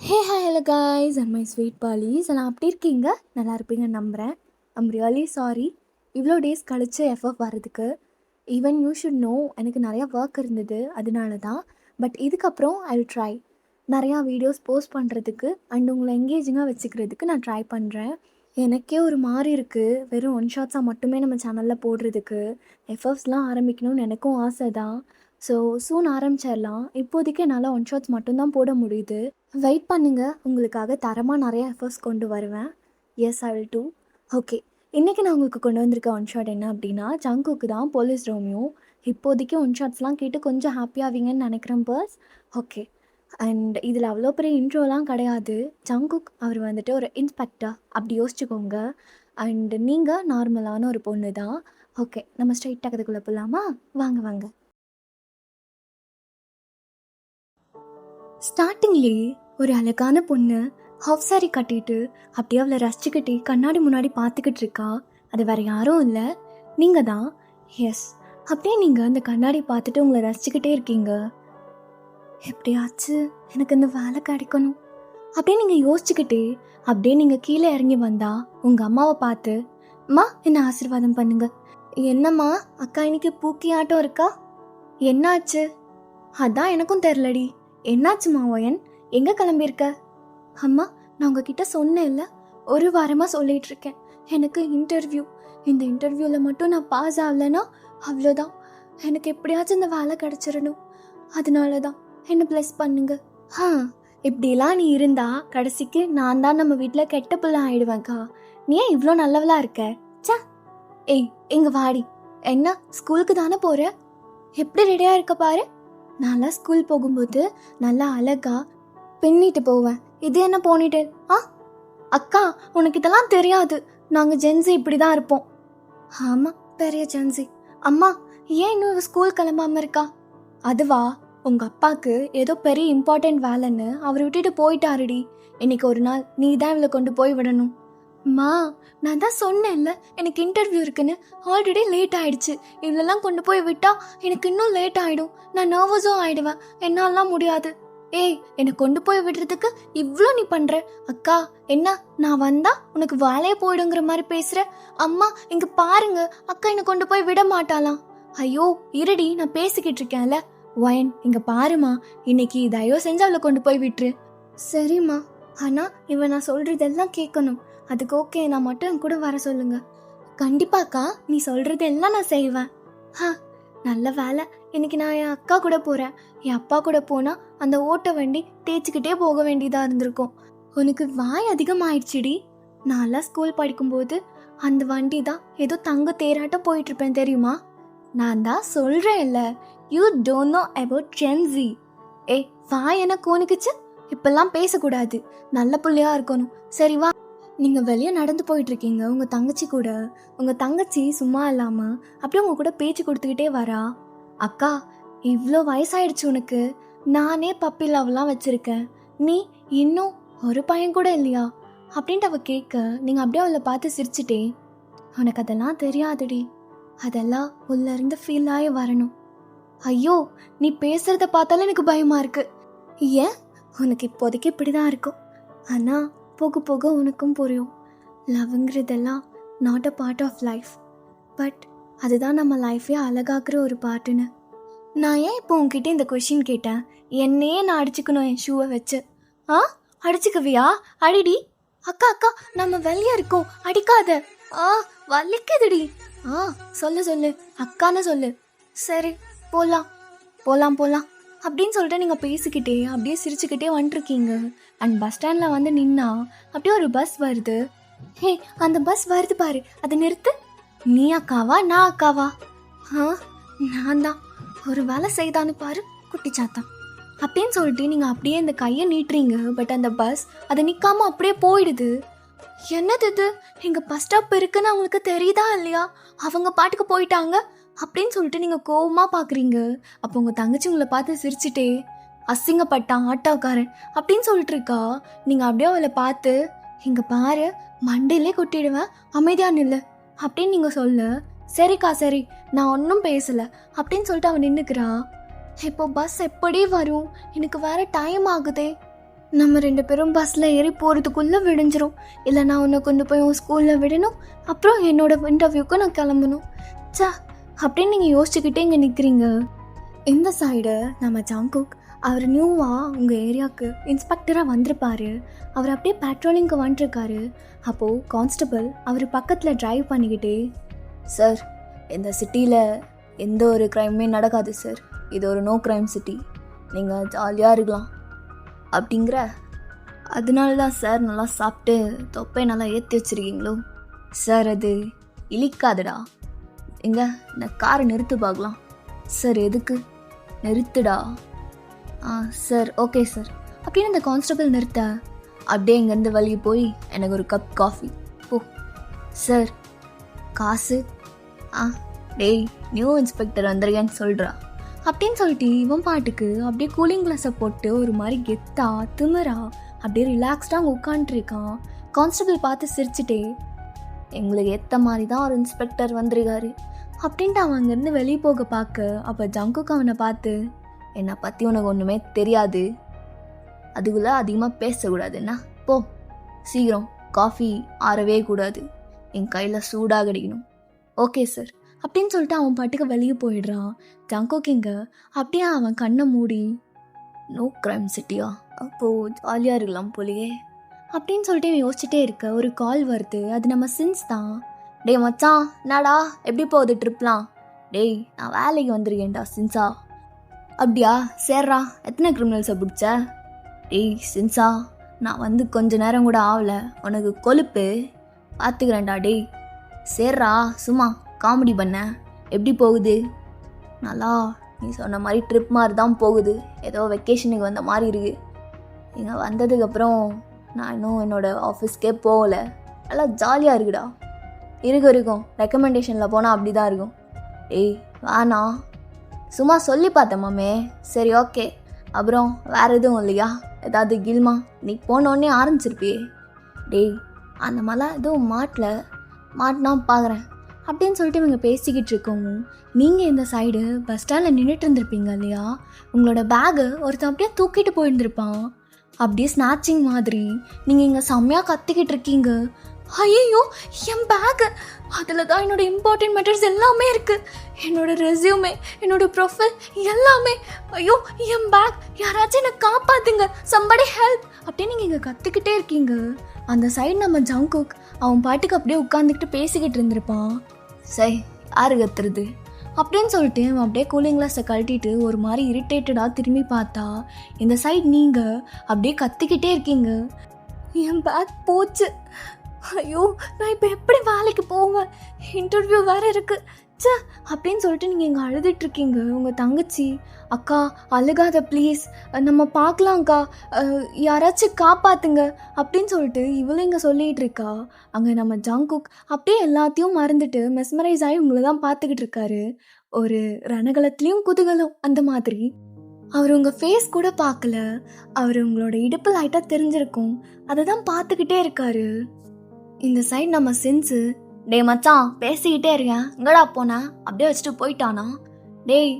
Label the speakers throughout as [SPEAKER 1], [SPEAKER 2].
[SPEAKER 1] Hey hi hello guys and my sweet pallies எல்லாம் அப்படி இருக்கீங்க, நல்லா இருப்பீங்கன்னு நம்புகிறேன். ஐம் ரியலி சாரி இவ்வளோ டேஸ் கழித்து எஃப்எஃப் வர்றதுக்கு. ஈவன் யூ ஷுட் நோ எனக்கு நிறையா ஒர்க் இருந்தது, அதனால தான். பட் இதுக்கப்புறம் ஐ வில் ட்ரை நிறையா வீடியோஸ் போஸ்ட் பண்ணுறதுக்கு அண்ட் உங்களை எங்கேஜிங்காக வச்சுக்கிறதுக்கு நான் ட்ரை பண்ணுறேன். எனக்கே ஒரு மாதிரி இருக்குது, வெறும் ஒன் ஷாட்ஸாக மட்டுமே நம்ம சேனலில் போடுறதுக்கு. எஃப்எஃப்ஸ்லாம் ஆரம்பிக்கணும்னு எனக்கும் ஆசை தான். ஸோ சூன் ஆரம்பிச்சிடலாம். இப்போதைக்கு என்னால் ஒன் ஷாட்ஸ் மட்டும்தான் போட முடியுது. வெயிட் பண்ணுங்கள், உங்களுக்காக தரமாக நிறைய எஃபர்ட்ஸ் கொண்டு வருவேன். As I will do. Okay, இன்றைக்கி நான் உங்களுக்கு கொண்டு வந்திருக்க ஒன் ஷாட் என்ன அப்படின்னா, ஜங்குக்கு தான் போலீஸ் ரோமியோ. இப்போதைக்கு ஒன் ஷாட்ஸ்லாம் கேட்டு கொஞ்சம் ஹாப்பியாவீங்கன்னு நினைக்கிறேன் பர்ஸ். ஓகே, அண்ட் இதில் அவ்வளோ பெரிய இன்ட்ரோலாம் கிடையாது. ஜங்குக் அவர் வந்துட்டு ஒரு இன்ஸ்பெக்டர் அப்படி யோசிச்சுக்கோங்க. அண்ட் நீங்கள் நார்மலான ஒரு பொண்ணு தான். ஓகே, நம்ம ஸ்ட்ரைட்டாக அதுக்குள்ளே போகலாமா? வாங்க வாங்க. ஸ்டார்டிங்லேயே ஒரு அழகான பொண்ணு ஹாஃப் சாரி கட்டிட்டு அப்படியே அவளை ரசிச்சுக்கிட்டே கண்ணாடி முன்னாடி பார்த்துக்கிட்டு இருக்கா. அது வேறு யாரும் இல்லை, நீங்கள் தான். எஸ், அப்படியே நீங்கள் அந்த கண்ணாடி பார்த்துட்டு உங்களை ரசிச்சுக்கிட்டே இருக்கீங்க. எப்படியாச்சு எனக்கு இந்த வேலை கிடைக்கணும் அப்படியே நீங்கள் யோசிச்சுக்கிட்டே அப்படியே நீங்கள் கீழே இறங்கி வந்தா உங்கள் அம்மாவை பார்த்து, அம்மா என்ன ஆசீர்வாதம் பண்ணுங்க. என்னம்மா அக்கா இன்னைக்கு பூக்கி ஆட்டம் இருக்கா? என்னாச்சு? அதான் எனக்கும் தெரிலடி. என்னாச்சுமா ஒயன், எங்கே கிளம்பியிருக்க? அம்மா, நான் உங்ககிட்ட சொன்னேன்ல, ஒரு வாரமாக சொல்லிகிட்டு இருக்கேன், எனக்கு இன்டர்வியூ. இந்த இன்டர்வியூவில் மட்டும் நான் பாஸ் ஆகலைன்னா அவ்வளோதான், எனக்கு எப்படியாச்சும் இந்த வேலை கிடச்சிடணும். அதனால தான் என்னை ப்ளஸ் பண்ணுங்க. இப்படிலாம் நீ இருந்தா கடைசிக்கு நான் தான் நம்ம வீட்டில் கெட்ட பிள்ளை ஆயிடுவேன்க்கா. நீ ஏன் இவ்வளோ நல்லவளா இருக்க? சா, ஏய் எங்க வாடி. என்ன ஸ்கூலுக்கு தானே போகிற? எப்படி ரெடியாக இருக்க பாரு. நான்லாம் ஸ்கூல் போகும்போது நல்லா அழகா பின்னிட்டு போவேன். இது என்ன போனிட்டு? அக்கா, உனக்கு இதெல்லாம் தெரியாது, நாங்கள் ஜென்சி இப்படி தான் இருப்போம். ஆமாம், பெரிய ஜென்சி. அம்மா, ஏன் இன்னும் ஸ்கூல் கிளம்பாம இருக்கா? அதுவா, உங்கள் அப்பாவுக்கு ஏதோ பெரிய இம்பார்ட்டன்ட் வேலைன்னு அவர் விட்டுட்டு போயிட்டாருடி. இன்னைக்கு ஒரு நாள் நீ தான் இவளை கொண்டு போய் விடணும். மா, நான் தான் சொன்னேன்ல எனக்கு இன்டர்வியூ இருக்குன்னு. ஆல்ரெடி லேட் ஆகிடுச்சு. இதெல்லாம் கொண்டு போய் விட்டால் எனக்கு இன்னும் லேட் ஆகிடும். நான் நர்வஸும் ஆகிடுவேன். என்னாலாம் முடியாது. ஏய், என்னை கொண்டு போய் விடுறதுக்கு இவ்வளோ நீ பண்ணுற. அக்கா, என்ன நான் வந்தா உனக்கு வேலையே போயிடுங்கிற மாதிரி பேசுகிற? அம்மா இங்கே பாருங்க, அக்கா என்னை கொண்டு போய் விட மாட்டாளாம். ஐயோ இருடி, நான் பேசிக்கிட்டு இருக்கேன்ல. ஒயன் இங்கே பாருமா, இன்னைக்கு தயவு செஞ்சு அவளை கொண்டு போய் விட்டுரு. சரிம்மா, ஆனால் இவன் நான் சொல்கிறதெல்லாம் கேட்கணும். அதுக்கு ஓகே, நான் மட்டும் என் கூட வர சொல்லுங்க. கண்டிப்பாக்கா, நீ சொல்கிறது எல்லாம் நான் செய்வேன். நல்ல வேலை, இன்னைக்கு நான் என் அக்கா கூட போகிறேன். என் அப்பா கூட போனால் அந்த ஓட்ட வண்டி தேய்ச்சிக்கிட்டே போக வேண்டியதாக இருந்திருக்கும். உனக்கு வாய் அதிகமாயிடுச்சுடி. நான்லாம் ஸ்கூல் படிக்கும்போது அந்த வண்டி தான் ஏதோ தங்க தேராட்டம் போயிட்டுருப்பேன் தெரியுமா? நான் தான் சொல்கிறேன் இல்லை, you don't know about Gen Z. வாய் என்ன கோனுக்குச்சு? இப்பெல்லாம் பேசக்கூடாது, நல்ல பிள்ளையா இருக்கணும். சரி வா. நீங்கள் வெளியே நடந்து போயிட்டுருக்கீங்க உங்கள் தங்கச்சி கூட. உங்கள் தங்கச்சி சும்மா இல்லாமல் அப்படியே உங்கள் கூட பேச்சு கொடுத்துக்கிட்டே வரா. அக்கா, இவ்வளோ வயசாயிடுச்சு உனக்கு, நானே பப்பி லவ்லாம் வச்சுருக்கேன், நீ இன்னும் ஒரு பையன் கூட இல்லையா அப்படின்ட்டு அவள் கேட்க, நீங்கள் அப்படியே அவளை பார்த்து சிரிச்சிட்டே, உனக்கு அதெல்லாம் தெரியாதுடி, அதெல்லாம் உள்ளேருந்து ஃபீல் ஆகி வரணும். ஐயோ, நீ பேசுகிறத பார்த்தாலும் எனக்கு பயமாக இருக்கு. ஏன், உனக்கு இப்போதைக்கு இப்படி தான் இருக்கும், ஆனால் போக போக உனக்கும் புரியும். லவ்ங்கிறதெல்லாம் not a part of life, but அதுதான் நம்ம லைஃபே அழகாக்குற ஒரு பார்ட்டுன்னு. நான் ஏன் இப்போ உங்ககிட்ட இந்த கொஷின் கேட்டேன்? என்னையே நான் அடிச்சுக்கணும் என் ஷூவை வச்சு. அடிச்சுக்குவியா? அடிடி. அக்கா அக்கா, நம்ம வெளியே இருக்கோம், அடிக்காத. வலிக்குதுடி. சொல்லு சொல்லு, அக்கான்னு சொல்லு. சரி, போகலாம் போகலாம் போகலாம் அப்படின்னு சொல்லிட்டு நீங்கள் பேசிக்கிட்டே அப்படியே சிரிச்சுக்கிட்டே வந்துட்டுருக்கீங்க. அண்ட் பஸ் ஸ்டாண்டில் வந்து நின்னா அப்படியே ஒரு பஸ் வருது. அந்த பஸ் வருது பாரு, அதை நிறுத்து. நீ அக்காவா நான் அக்காவா? நான் தான். ஒரு வேலை செய்தான்னு பாரு குட்டிச்சாத்தான் அப்படின்னு சொல்லிட்டு நீங்கள் அப்படியே இந்த கையை நீட்டுறீங்க. பட் அந்த பஸ் அதை நிற்காம அப்படியே போயிடுது. என்னது இது, எங்கள் பஸ் ஸ்டாப் இருக்குன்னு அவங்களுக்கு தெரியுதா இல்லையா? அவங்க பாட்டுக்கு போயிட்டாங்க அப்படின்னு சொல்லிட்டு நீங்கள் கோவமாக பார்க்குறீங்க. அப்போ உங்கள் தங்கச்சி உங்களை பார்த்து சிரிச்சுட்டே, அசிங்கப்பட்டான் ஆட்டோக்காரன் அப்படின்னு சொல்லிட்டு இருக்கா. நீங்கள் அப்படியே அவளை பார்த்து, இங்கே பாரு மண்டையிலே கொட்டிடுவேன், அமைதியான இல்லை அப்படின்னு நீங்கள் சொல்ல, சரிக்கா சரி நான் ஒன்றும் பேசலை அப்படின்னு சொல்லிட்டு அவன் நின்றுக்கிறா. இப்போ பஸ் எப்படி வரும்? எனக்கு வேற டைம் ஆகுதே. நம்ம 2 பேரும் பஸ்ஸில் ஏறி போகிறதுக்குள்ளே விடிஞ்சிரும். இல்லை நான் உன்னை கொண்டு போய் உன் ஸ்கூலில் விடணும், அப்புறம் என்னோட இன்டர்வியூக்கு நான் கிளம்பணும். சா அப்படின்னு நீங்கள் யோசிச்சுக்கிட்டே இங்கே நிற்கிறீங்க. இந்த சைடு நம்ம ஜங்குக் அவர் நியூவாக உங்கள் ஏரியாவுக்கு இன்ஸ்பெக்டராக வந்திருப்பார். அவர் அப்படியே பேட்ரோலிங்க்கு வந்துட்டுருக்காரு. அப்போது கான்ஸ்டபிள் அவர் பக்கத்தில் ட்ரைவ் பண்ணிக்கிட்டே, சார் இந்த சிட்டியில் எந்த ஒரு க்ரைமே நடக்காது சார், இது ஒரு நோ க்ரைம் சிட்டி, நீங்கள் ஜாலியாக இருக்கலாம் அப்படிங்கிற, அதனால தான் சார் நல்லா சாப்பிட்டு தொப்பை நல்லா ஏற்றி வச்சுருக்கீங்களோ. சார் அது இழிக்காதுடா, எங்க இந்த காரை நிறுத்து பார்க்கலாம். சார் எதுக்கு? நிறுத்துடா. சார் ஓகே சார் அப்படின்னு அந்த கான்ஸ்டபிள் நிறுத்த, அப்படியே இங்கேருந்து வழி போய் எனக்கு ஒரு கப் காஃபி ஓ. சார் காசு? டேய் நியூ இன்ஸ்பெக்டர் வந்திருக்கேன்னு சொல்கிறா அப்படின்னு சொல்லிட்டு இவன் பாட்டுக்கு அப்படியே கூலிங் கிளாஸை போட்டு ஒரு மாதிரி கெத்தா திமிரா அப்படியே ரிலாக்ஸ்டாக அங்கே உட்காந்துருக்கான். கான்ஸ்டபிள் பார்த்து சிரிச்சுட்டே, எங்களுக்கு ஏற்ற மாதிரி தான் ஒரு இன்ஸ்பெக்டர் வந்திருக்காரு அப்படின்ட்டு அவன் அங்கேருந்து வெளியே போக பார்க்க, அப்போ ஜங்குக்கு அவனை பார்த்து, என்னை பற்றி உனக்கு ஒன்றுமே தெரியாது, அதுக்குள்ளே அதிகமாக பேசக்கூடாதுன்னா போ, சீக்கிரம் காஃபி ஆறவே கூடாது, என் கையில் சூடாக கிடைக்கணும். ஓகே சார் அப்படின்னு சொல்லிட்டு அவன் பாட்டுக்கு வெளியே போயிடுறான். ஜங்கோக்கிங்க அப்படியே அவன் கண்ணை மூடி, நோ க்ரைம் சிட்டியா, அப்போது ஜாலியாக இருக்கலாம் போலியே அப்படின்னு சொல்லிட்டு யோசிச்சுட்டே இருக்க ஒரு கால் வருது. அது நம்ம சின்ஸ் தான். டேய் மச்சான் என்னடா எப்படி போகுது ட்ரிப்லாம்? டேய் நான் வேலைக்கு வந்திருக்கேன்டா சின்ஸா. அப்படியா சேர்றா, எத்தனை கிரிமினல்ஸை பிடிச்ச? டேய் சின்ஸா நான் வந்து கொஞ்ச நேரம் கூட ஆகலை, உனக்கு கொழுப்பு பார்த்துக்கிறேன்டா. டேய் சேர்றா, சும்மா காமெடி பண்ண. எப்படி போகுது? நல்லா நீ சொன்ன மாதிரி ட்ரிப் மாதிரி தான் போகுது, ஏதோ வெக்கேஷனுக்கு வந்த மாதிரி இருக்குது. இங்கே வந்ததுக்கப்புறம் நான் இன்னும் என்னோடய ஆஃபீஸ்க்கே போகலை, நல்லா ஜாலியாக இருக்குடா. இருக்கும் ரெக்கமெண்டேஷனில் போனால் அப்படி தான் இருக்கும். ஏய் வேணா, சும்மா சொல்லி பார்த்தேன் மாமே. சரி ஓகே, அப்புறம் வேறு எதுவும் இல்லையா? ஏதாவது கில்மா? நீ போனோடனே ஆரம்பிச்சிருப்பியே. டேய் அந்த மாதிரிலாம் எதுவும் மாட்டினா பார்க்குறேன் அப்படின்னு சொல்லிட்டு இவங்க பேசிக்கிட்டு இருக்கோங்க. நீங்கள் இந்த சைடு பஸ் ஸ்டாண்டில் நின்றுட்டு இருந்திருப்பீங்க இல்லையா? உங்களோட பேகு ஒருத்தன் அப்படியே தூக்கிட்டு போயிருந்திருப்பான், அப்படியே ஸ்நாச்சிங் மாதிரி. நீங்கள் இங்கே செம்மையாக கத்திக்கிட்டு இருக்கீங்க. ஐயோ என் பேக்கு, அதில் தான் என்னோடய இம்பார்ட்டன்ட் மேட்டர்ஸ் எல்லாமே இருக்குது, என்னோடய ரெஸ்யூமே, என்னோடய ப்ரொஃபைல் எல்லாமே. ஐயோ என் பேக், யாராச்சும் என்னை காப்பாற்றுங்க, சம்படி ஹெல்ப் அப்படின்னு நீங்கள் இங்கே கற்றுக்கிட்டே இருக்கீங்க. அந்த சைடு நம்ம ஜங்குக் அவன் பாட்டுக்கு அப்படியே உட்காந்துக்கிட்டு பேசிக்கிட்டு இருந்திருப்பான். சரி யாரு கத்துறது அப்படின்னு சொல்லிட்டு அவன் அப்படியே கூலிங் கிளாஸை கழட்டிட்டு ஒரு மாதிரி இரிட்டேட்டடாக திரும்பி பார்த்தா, இந்த சைடு நீங்கள் அப்படியே கத்திக்கிட்டே இருக்கீங்க. என் பேக் போச்சு, ஐயோ நான் இப்போ எப்படி வேலைக்கு போவேன், இன்டர்வியூ வேறு இருக்குது சே அப்படின்னு சொல்லிட்டு நீங்கள் இங்கே அழுதுட்ருக்கீங்க. உங்கள் தங்கச்சி, அக்கா அழுகாத ப்ளீஸ், நம்ம பார்க்கலாம்க்கா, யாராச்சும் காப்பாற்றுங்க அப்படின்னு சொல்லிட்டு இவளும் இங்கே சொல்லிகிட்டு இருக்கா. அங்கே நம்ம ஜங்குக் அப்படியே எல்லாத்தையும் மறந்துட்டு மெஸ்மரைஸ் ஆகி உங்களை தான் பார்த்துக்கிட்டு இருக்காரு. ஒரு ரணகலத்துலேயும் குதூகலம் அந்த மாதிரி. அவர் உங்கள் ஃபேஸ் கூட பார்க்கல, அவர் உங்களோட இடுப்பு லைட்டாக தெரிஞ்சிருக்கும், அதை தான் பார்த்துக்கிட்டே இருக்காரு. இந்த சைடு நம்ம சென்ஸு, டேய் மச்சான் பேசிக்கிட்டே இருக்கேன் எங்கடா போன அப்படியே வச்சுட்டு போயிட்டானா? டேய்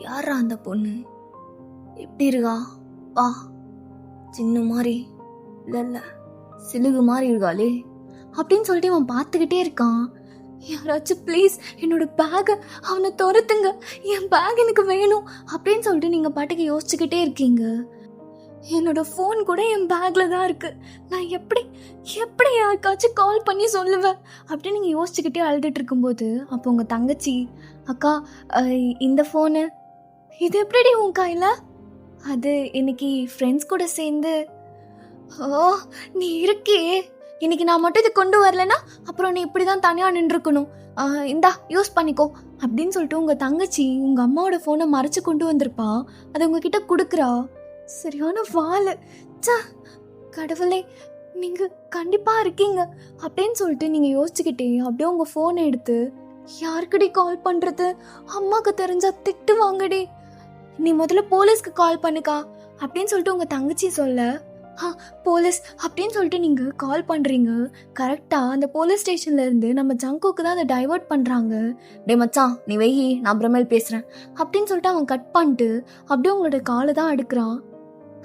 [SPEAKER 1] யாரா அந்த பொண்ணு, எப்படி இருக்கா? வா சின்ன மாதிரி இல்லை சிலுகு மாதிரி இருக்காளே அப்படின்னு சொல்லிட்டு அவன் பார்த்துக்கிட்டே இருக்கான். யாராச்சும் ப்ளீஸ் என்னோட பேக்கை அவனை துரத்துங்க, என் பேக் எனக்கு வேணும் அப்படின்னு சொல்லிட்டு நீங்கள் பாட்டுக்கு யோசிச்சுக்கிட்டே இருக்கீங்க. என்னோட ஃபோன் கூட என் பேக்கில் தான் இருக்குது, நான் எப்படி யாருக்காச்சும் கால் பண்ணி சொல்லுவேன் அப்படின்னு நீங்கள் யோசிச்சுக்கிட்டே அழுதுட்டு இருக்கும்போது, அப்போ உங்கள் தங்கச்சி, அக்கா இந்த ஃபோனு இது எப்படி உன் கையில்? அது இன்னைக்கு ஃப்ரெண்ட்ஸ் கூட சேர்ந்து. ஓ நீ இருக்கே, இன்னைக்கு நான் மட்டும் இது கொண்டு வரலன்னா அப்புறம் நீ இப்படி தான் தனியாக நின்றுருக்கணும், இந்தா யூஸ் பண்ணிக்கோ அப்படின்னு சொல்லிட்டு உங்கள் தங்கச்சி உங்கள் அம்மாவோட ஃபோனை மறைச்சு கொண்டு வந்திருப்பா, அதை உங்ககிட்ட கொடுக்குறா. சரியான வாழை சா, கடவுளே நீங்கள் கண்டிப்பாக இருக்கீங்க அப்படின்னு சொல்லிட்டு நீங்கள் யோசிச்சுக்கிட்டே அப்படியே உங்கள் ஃபோனை எடுத்து, யாருக்கடி கால் பண்ணுறது, அம்மாவுக்கு தெரிஞ்சா திட்டு வாங்கடி, நீ முதல்ல போலீஸ்க்கு கால் பண்ணுக்கா அப்படின்னு சொல்லிட்டு உங்கள் தங்கச்சி சொல்ல, போலீஸ் அப்படின்னு சொல்லிட்டு நீங்கள் கால் பண்ணுறீங்க. கரெக்டாக அந்த போலீஸ் ஸ்டேஷன்லேருந்து நம்ம ஜங்குக்கு தான் அதை டைவர்ட் பண்ணுறாங்க. டே மச்சான் நீ வெயி, நான் அப்புறமேல் பேசுகிறேன் அப்படின்னு சொல்லிட்டு அவன் கட் பண்ணிட்டு அப்படியே உங்களோட காலை தான் எடுக்கிறான்.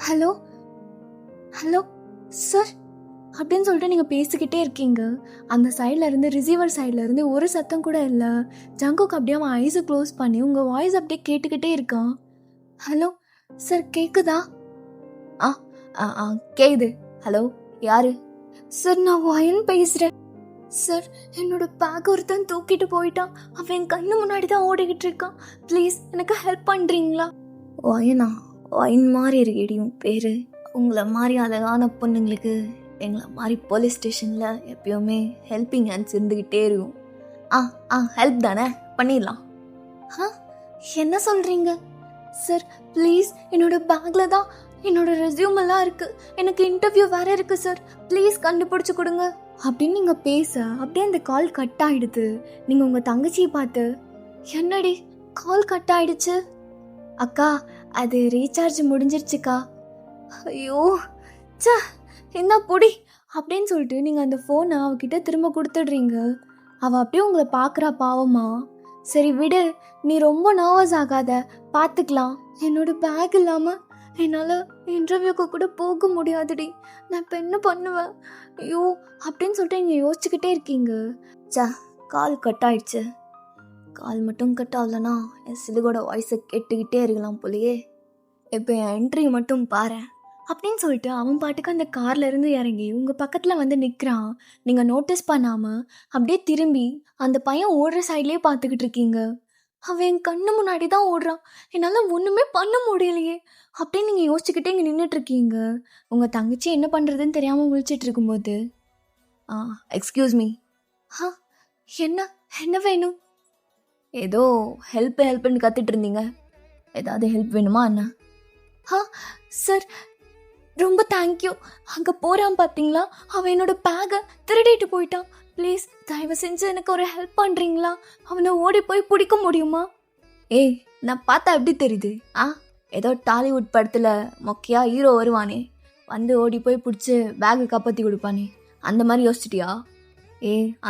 [SPEAKER 1] ஹலோ ஹலோ சார் அப்படின்னு சொல்லிட்டு நீங்கள் பேசிக்கிட்டே இருக்கீங்க. அந்த சைடில் இருந்து ரிசீவர் சைடில் இருந்து ஒரு சத்தம் கூட இல்லை. ஜங்குக்கு அப்படியே அவன் ஐஸை க்ளோஸ் பண்ணி உங்கள் வாய்ஸ் அப்படியே கேட்டுக்கிட்டே இருக்கான். ஹலோ சார் கேட்குதா? ஆ ஆ ஆ கேக்குது. ஹலோ யாரு? சார் நான் வயன் பேசுகிறேன். சார் என்னோட பேக் ஒருத்தன் தூக்கிட்டு போயிட்டான். அவன் என் கண்ணு முன்னாடி தான் ஓடிக்கிட்டு இருக்கான். ப்ளீஸ் எனக்கு ஹெல்ப் பண்ணுறீங்களா? வயனா? வயன் மாதிரி இருக்கடியும் பேர். உங்களை மாதிரி அழகான பொண்ணுங்களுக்கு எங்களை மாதிரி போலீஸ் ஸ்டேஷனில் எப்பயுமே ஹெல்பிங் ஹேண்ட்ஸ் இருந்துக்கிட்டே இருக்கும். ஹெல்ப் தானே, பண்ணிடலாம். என்ன சொல்கிறீங்க சார்? ப்ளீஸ் என்னோட பேக்கில் தான் என்னோட ரெஸ்யூம் எல்லாம் இருக்குது. எனக்கு இன்டர்வியூ வேறு இருக்குது சார். ப்ளீஸ் கண்டுபிடிச்சி கொடுங்க அப்படின்னு நீங்கள் பேச அப்படியே அந்த கால் கட் ஆகிடுது. நீங்கள் உங்கள் தங்கச்சியை பார்த்து, என்னடி கால் கட் ஆகிடுச்சு? அக்கா அது ரீசார்ஜ் முடிஞ்சிருச்சுக்கா. ஐயோ சே என்ன பொடி அப்படின்னு சொல்லிட்டு நீங்கள் அந்த ஃபோனை அவகிட்ட திரும்ப கொடுத்துடுறீங்க. அவள் அப்படியே உங்களை பார்க்குறா பாவமா. சரி விடு, நீ ரொம்ப நர்வஸ் ஆகாத, பார்த்துக்கலாம். என்னோட பேக் இல்லாமல் என்னால் இன்டர்வியூக்கு கூட போக முடியாதுடி. நான் இப்போ என்ன பண்ணுவேன்? ஐயோ அப்படின்னு சொல்லிட்டு நீங்கள் யோசிச்சுக்கிட்டே இருக்கீங்க. கால் கட் ஆயிடுச்சு. கால் மட்டும் கட் ஆகலன்னா என் சிலுகோட வாய்ஸை கேட்டுக்கிட்டே இருக்கலாம் போலையே. இப்போ என் என்ட்ரி மட்டும் பாரு அப்படின்னு சொல்லிட்டு அவன் பாட்டுக்கு அந்த கார்லேருந்து இறங்கி உங்கள் பக்கத்தில் வந்து நிற்கிறான். நீங்கள் நோட்டீஸ் பண்ணாமல் அப்படியே திரும்பி அந்த பையன் ஓடுற சைட்லேயே பார்த்துக்கிட்டு இருக்கீங்க. அவன் என் கண்ணு முன்னாடி தான் ஓடுறான். என்னால் ஒன்றுமே பண்ண முடியலையே அப்படின்னு நீங்கள் யோசிச்சுக்கிட்டே இங்கே நின்றுட்டுருக்கீங்க. உங்கள் தங்கச்சி என்ன பண்ணுறதுன்னு தெரியாமல் முழிச்சிட்டு இருக்கும்போது, எக்ஸ்கியூஸ் மீ. என்ன என்ன வேணும்? ஏதோ ஹெல்ப்னு கற்றுட்டு இருந்தீங்க. ஏதாவது ஹெல்ப் வேணுமா என்ன? சார் ரொம்ப தேங்க்யூ. அங்கே போகிறான் பார்த்தீங்களா, அவன் என்னோட பேக்கை திருடிட்டு போயிட்டான். ப்ளீஸ் தயவு செஞ்சு எனக்கு ஒரு ஹெல்ப் பண்ணுறீங்களா? அவனை ஓடி போய் பிடிக்க முடியுமா? ஏய் நான் பார்த்தா எப்படி தெரியுது? ஏதோ டாலிவுட் படத்தில் மொக்கையா ஹீரோ வருவானே, வந்து ஓடி போய் பிடிச்சி பேக்கை காப்பாற்றி கொடுப்பானே, அந்த மாதிரி யோசிச்சிட்டியா?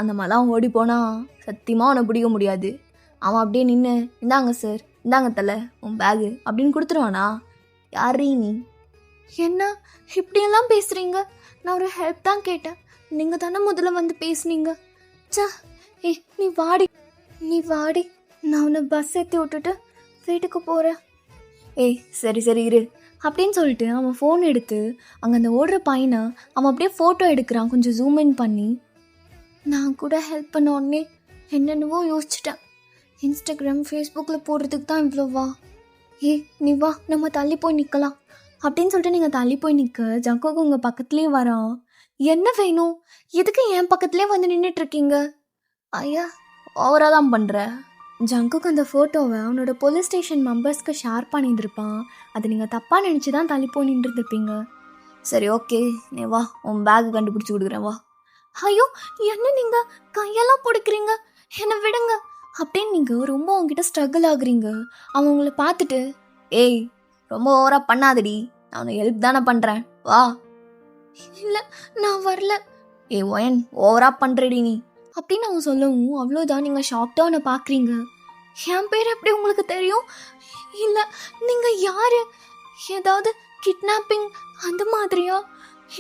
[SPEAKER 1] அந்த மாதிரிலாம் ஓடி போனால் சத்தியமாக அவனை பிடிக்க முடியாது. அவன் அப்படியே நின்று, இந்தாங்க சார், இந்தாங்க தலை உன் பேகு அப்படின்னு கொடுத்துருவானா? யாரீ நீ? என்ன இப்படியெல்லாம் பேசுகிறீங்க? நான் ஒரு ஹெல்ப் தான் கேட்டேன். நீங்கள் தானே முதல்ல வந்து பேசுனீங்க. நீ வாடி நான் உன்னை பஸ் ஏற்றி விட்டுட்டு வீட்டுக்கு போகிறேன். சரி இரு அப்படின்னு சொல்லிட்டு அவன் ஃபோன் எடுத்து அங்கே அந்த ஓடுற பையனை அவன் அப்படியே ஃபோட்டோ எடுக்கிறான். கொஞ்சம் ஜூம் இன் பண்ணி. நான் கூட ஹெல்ப் பண்ண உடனே என்னென்னவோ யோசிச்சிட்டேன். இன்ஸ்டாகிராம் ஃபேஸ்புக்கில் போடுறதுக்கு தான் இவ்வளோவா? நீ வா நம்ம தள்ளி போய் நிற்கலாம் அப்படின்னு சொல்லிட்டு நீங்கள் தள்ளி போய் நிற்க ஜங்கோக்கு உங்கள் பக்கத்துலேயே வரான். என்ன வேணும்? எதுக்கு என் பக்கத்துலேயே வந்து நின்றுட்டுருக்கீங்க? ஐயா ஓவராக தான் பண்ணுற. ஜங்கோக்கு அந்த ஃபோட்டோவை அவனோட போலீஸ் ஸ்டேஷன் மெம்பர்ஸ்க்கு ஷேர் பண்ணியிருந்திருப்பான். அதை நீங்கள் தப்பாக நினச்சி தான் தள்ளி போய் நின்றுருப்பீங்க. சரி ஓகே, நீ வா, உன் பேக் கண்டுபிடிச்சி கொடுக்குறேன் வா. ஐயோ என்ன நீங்கள் கையெல்லாம் பிடிக்கிறீங்க, என்னை விடுங்க அப்படின்னு நீங்கள் ரொம்ப அவங்ககிட்ட ஸ்ட்ரகிள் ஆகுறீங்க. அவன் உங்களை பார்த்துட்டு, ரொம்ப ஓவராக பண்ணாதடி, நான் உனக்கு ஹெல்ப் தானே பண்ணுறேன் வா. இல்லை நான் வரல. ஒயன் ஓவராக பண்ணுறடி நீ அப்படின்னு அவன் சொல்லவும் அவ்வளோதான். நீங்கள் ஷாக்டாக அவனை பார்க்குறீங்க. என் பேர் எப்படி உங்களுக்கு தெரியும்? இல்லை நீங்கள் யார்? ஏதாவது கிட்னாப்பிங் அந்த மாதிரியா?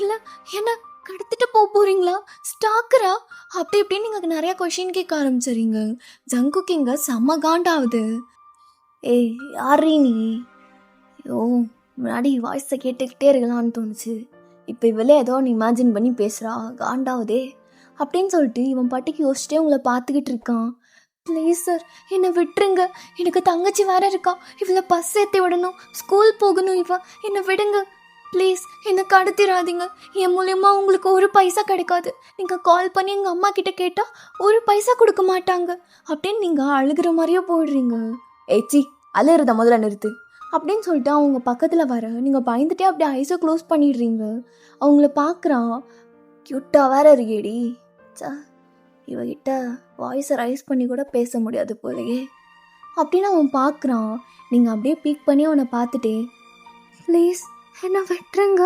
[SPEAKER 1] இல்லை என்ன கடத்திட்டு போகிறீங்களா? ஸ்டாக்கரா? அப்படி இப்படின்னு நீங்கள் நிறையா கொஷின் கேட்க ஆரம்பிச்சிடுறீங்க. ஜங்குக்கு இங்கே செம்ம காண்டாகுது. யாரீ நீ? முன்னாடி வாய்ஸை கேட்டுக்கிட்டே இருக்கலான்னு தோணுச்சு. இப்போ இவளே ஏதோ ஒன்று இமேஜின் பண்ணி பேசுகிறா, காண்டாவதே அப்படின்னு சொல்லிட்டு இவன் பாட்டுக்கு யோசிச்சுட்டே உங்களை பார்த்துக்கிட்டு இருக்கான். ப்ளீஸ் சார் என்னை விட்டுருங்க, எனக்கு தங்கச்சி வேற இருக்கா, இவளை பஸ் ஏற்றி விடணும், ஸ்கூல் போகணும், என்னை விடுங்க ப்ளீஸ், என்னை கடத்திடாதீங்க. என் மூலயமா உங்களுக்கு ஒரு பைசா கிடைக்காது. நீங்கள் கால் பண்ணி எங்கள் அம்மா கிட்ட கேட்டால் ஒரு பைசா கொடுக்க மாட்டாங்க அப்படின்னு நீங்கள் அழுகிற மாதிரியே போயிடுறீங்க. ஏச்சி அழுகிறத முதல்ல நிறுத்து அப்படின்னு சொல்லிட்டு அவங்க பக்கத்தில் வர நீங்கள் பயந்துட்டே அப்படியே ஐஸை க்ளோஸ் பண்ணிடுறீங்க. அவங்கள பார்க்குறான். க்யூட்டாக வேற இருக்கேடி. இவகிட்ட வாய்ஸை ரைஸ் பண்ணி கூட பேச முடியாது போலையே அப்படின்னு அவன் பார்க்குறான். நீங்கள் அப்படியே பீக் பண்ணி அவனை பார்த்துட்டே, ப்ளீஸ் என்னை விட்டுருங்க.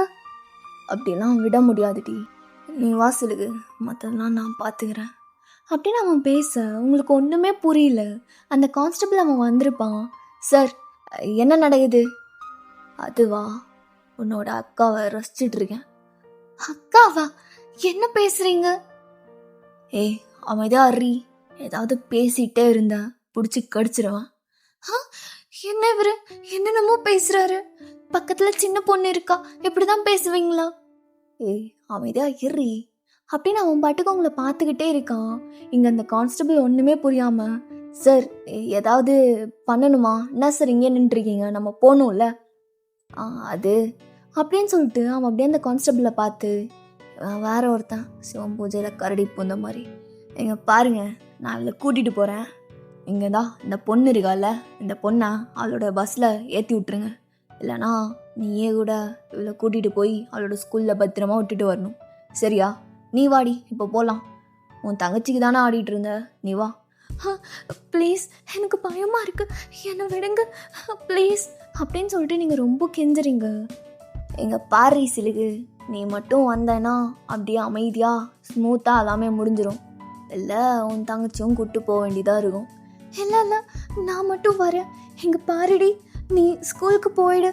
[SPEAKER 1] அப்படிலாம் விட முடியாதுடி, நீ வாசலுக்கு, மற்றதெல்லாம் நான் பார்த்துக்கிறேன் அப்படின்னு அவன் பேச உங்களுக்கு ஒன்றுமே புரியல. அந்த கான்ஸ்டபிள் அவன் வந்திருப்பான். சார் என்ன நடக்குது? அதுவா, உன்னோட அக்காவை ரசிச்சிட்ருக்கேன் அக்காவா? என்ன பேசுறீங்க?
[SPEAKER 2] ஏய் அமைதியா அறி, ஏதாவது பேசிட்டே இருந்தா பிடிச்சி கடிச்சிருவான்.
[SPEAKER 1] என்ன இவரு என்னென்னமோ பேசுறாரு? பக்கத்துல சின்ன பொண்ணு இருக்கா, இப்படிதான் பேசுவீங்களா?
[SPEAKER 2] ஏய் அமைதியா இறி
[SPEAKER 1] அப்படின்னு அவன் பாட்டுக்கு உங்களை பார்த்துக்கிட்டே இருக்கான். இங்க அந்த கான்ஸ்டபிள் ஒண்ணுமே புரியாம,
[SPEAKER 2] சார் ஏதாவது பண்ணணுமா? என்ன சார் இங்கே நின்றுருக்கீங்க, நம்ம போகணும்ல. அது
[SPEAKER 1] அப்படின்னு சொல்லிட்டு அவன் அப்படியே அந்த கான்ஸ்டபிளை பார்த்து,
[SPEAKER 2] வேற ஒருத்தன் சிவன் பூஜையில் கரடி பூந்த மாதிரி, எங்க பாருங்க நான் இவளை கூட்டிகிட்டு போகிறேன். இங்கே தான் இந்த பொண்ணு இருக்கால, இந்த பொண்ணை அவளோட பஸ்ஸில் ஏற்றி விட்டுருங்க. இல்லைனா நீயே கூட இவளை கூட்டிகிட்டு போய் அவளோட ஸ்கூலில் பத்திரமா விட்டுட்டு வரணும். சரியா? நீ வாடி, இப்போ போகலாம். உன் தங்கச்சிக்கு தானே ஆடிட்டு இருந்த, நீ வா.
[SPEAKER 1] ப்ளீஸ், எனக்கு பயமா இருக்கு, என்னை விடுங்க ப்ளீஸ் அப்படின்னு சொல்லிட்டு நீங்கள் ரொம்ப கெஞ்சுறீங்க.
[SPEAKER 2] எங்க பாரி சிலுகு, நீ மட்டும் வந்தேன்னா அப்படியே அமைதியாக ஸ்மூத்தாக எல்லாமே முடிஞ்சிடும். இல்லை உன் தங்கச்சியும் கூப்பிட்டு போக வேண்டியதாக இருக்கும்.
[SPEAKER 1] இல்லை இல்லை, நான் மட்டும் வரேன். எங்க பாருடி, நீ ஸ்கூலுக்கு போயிடு.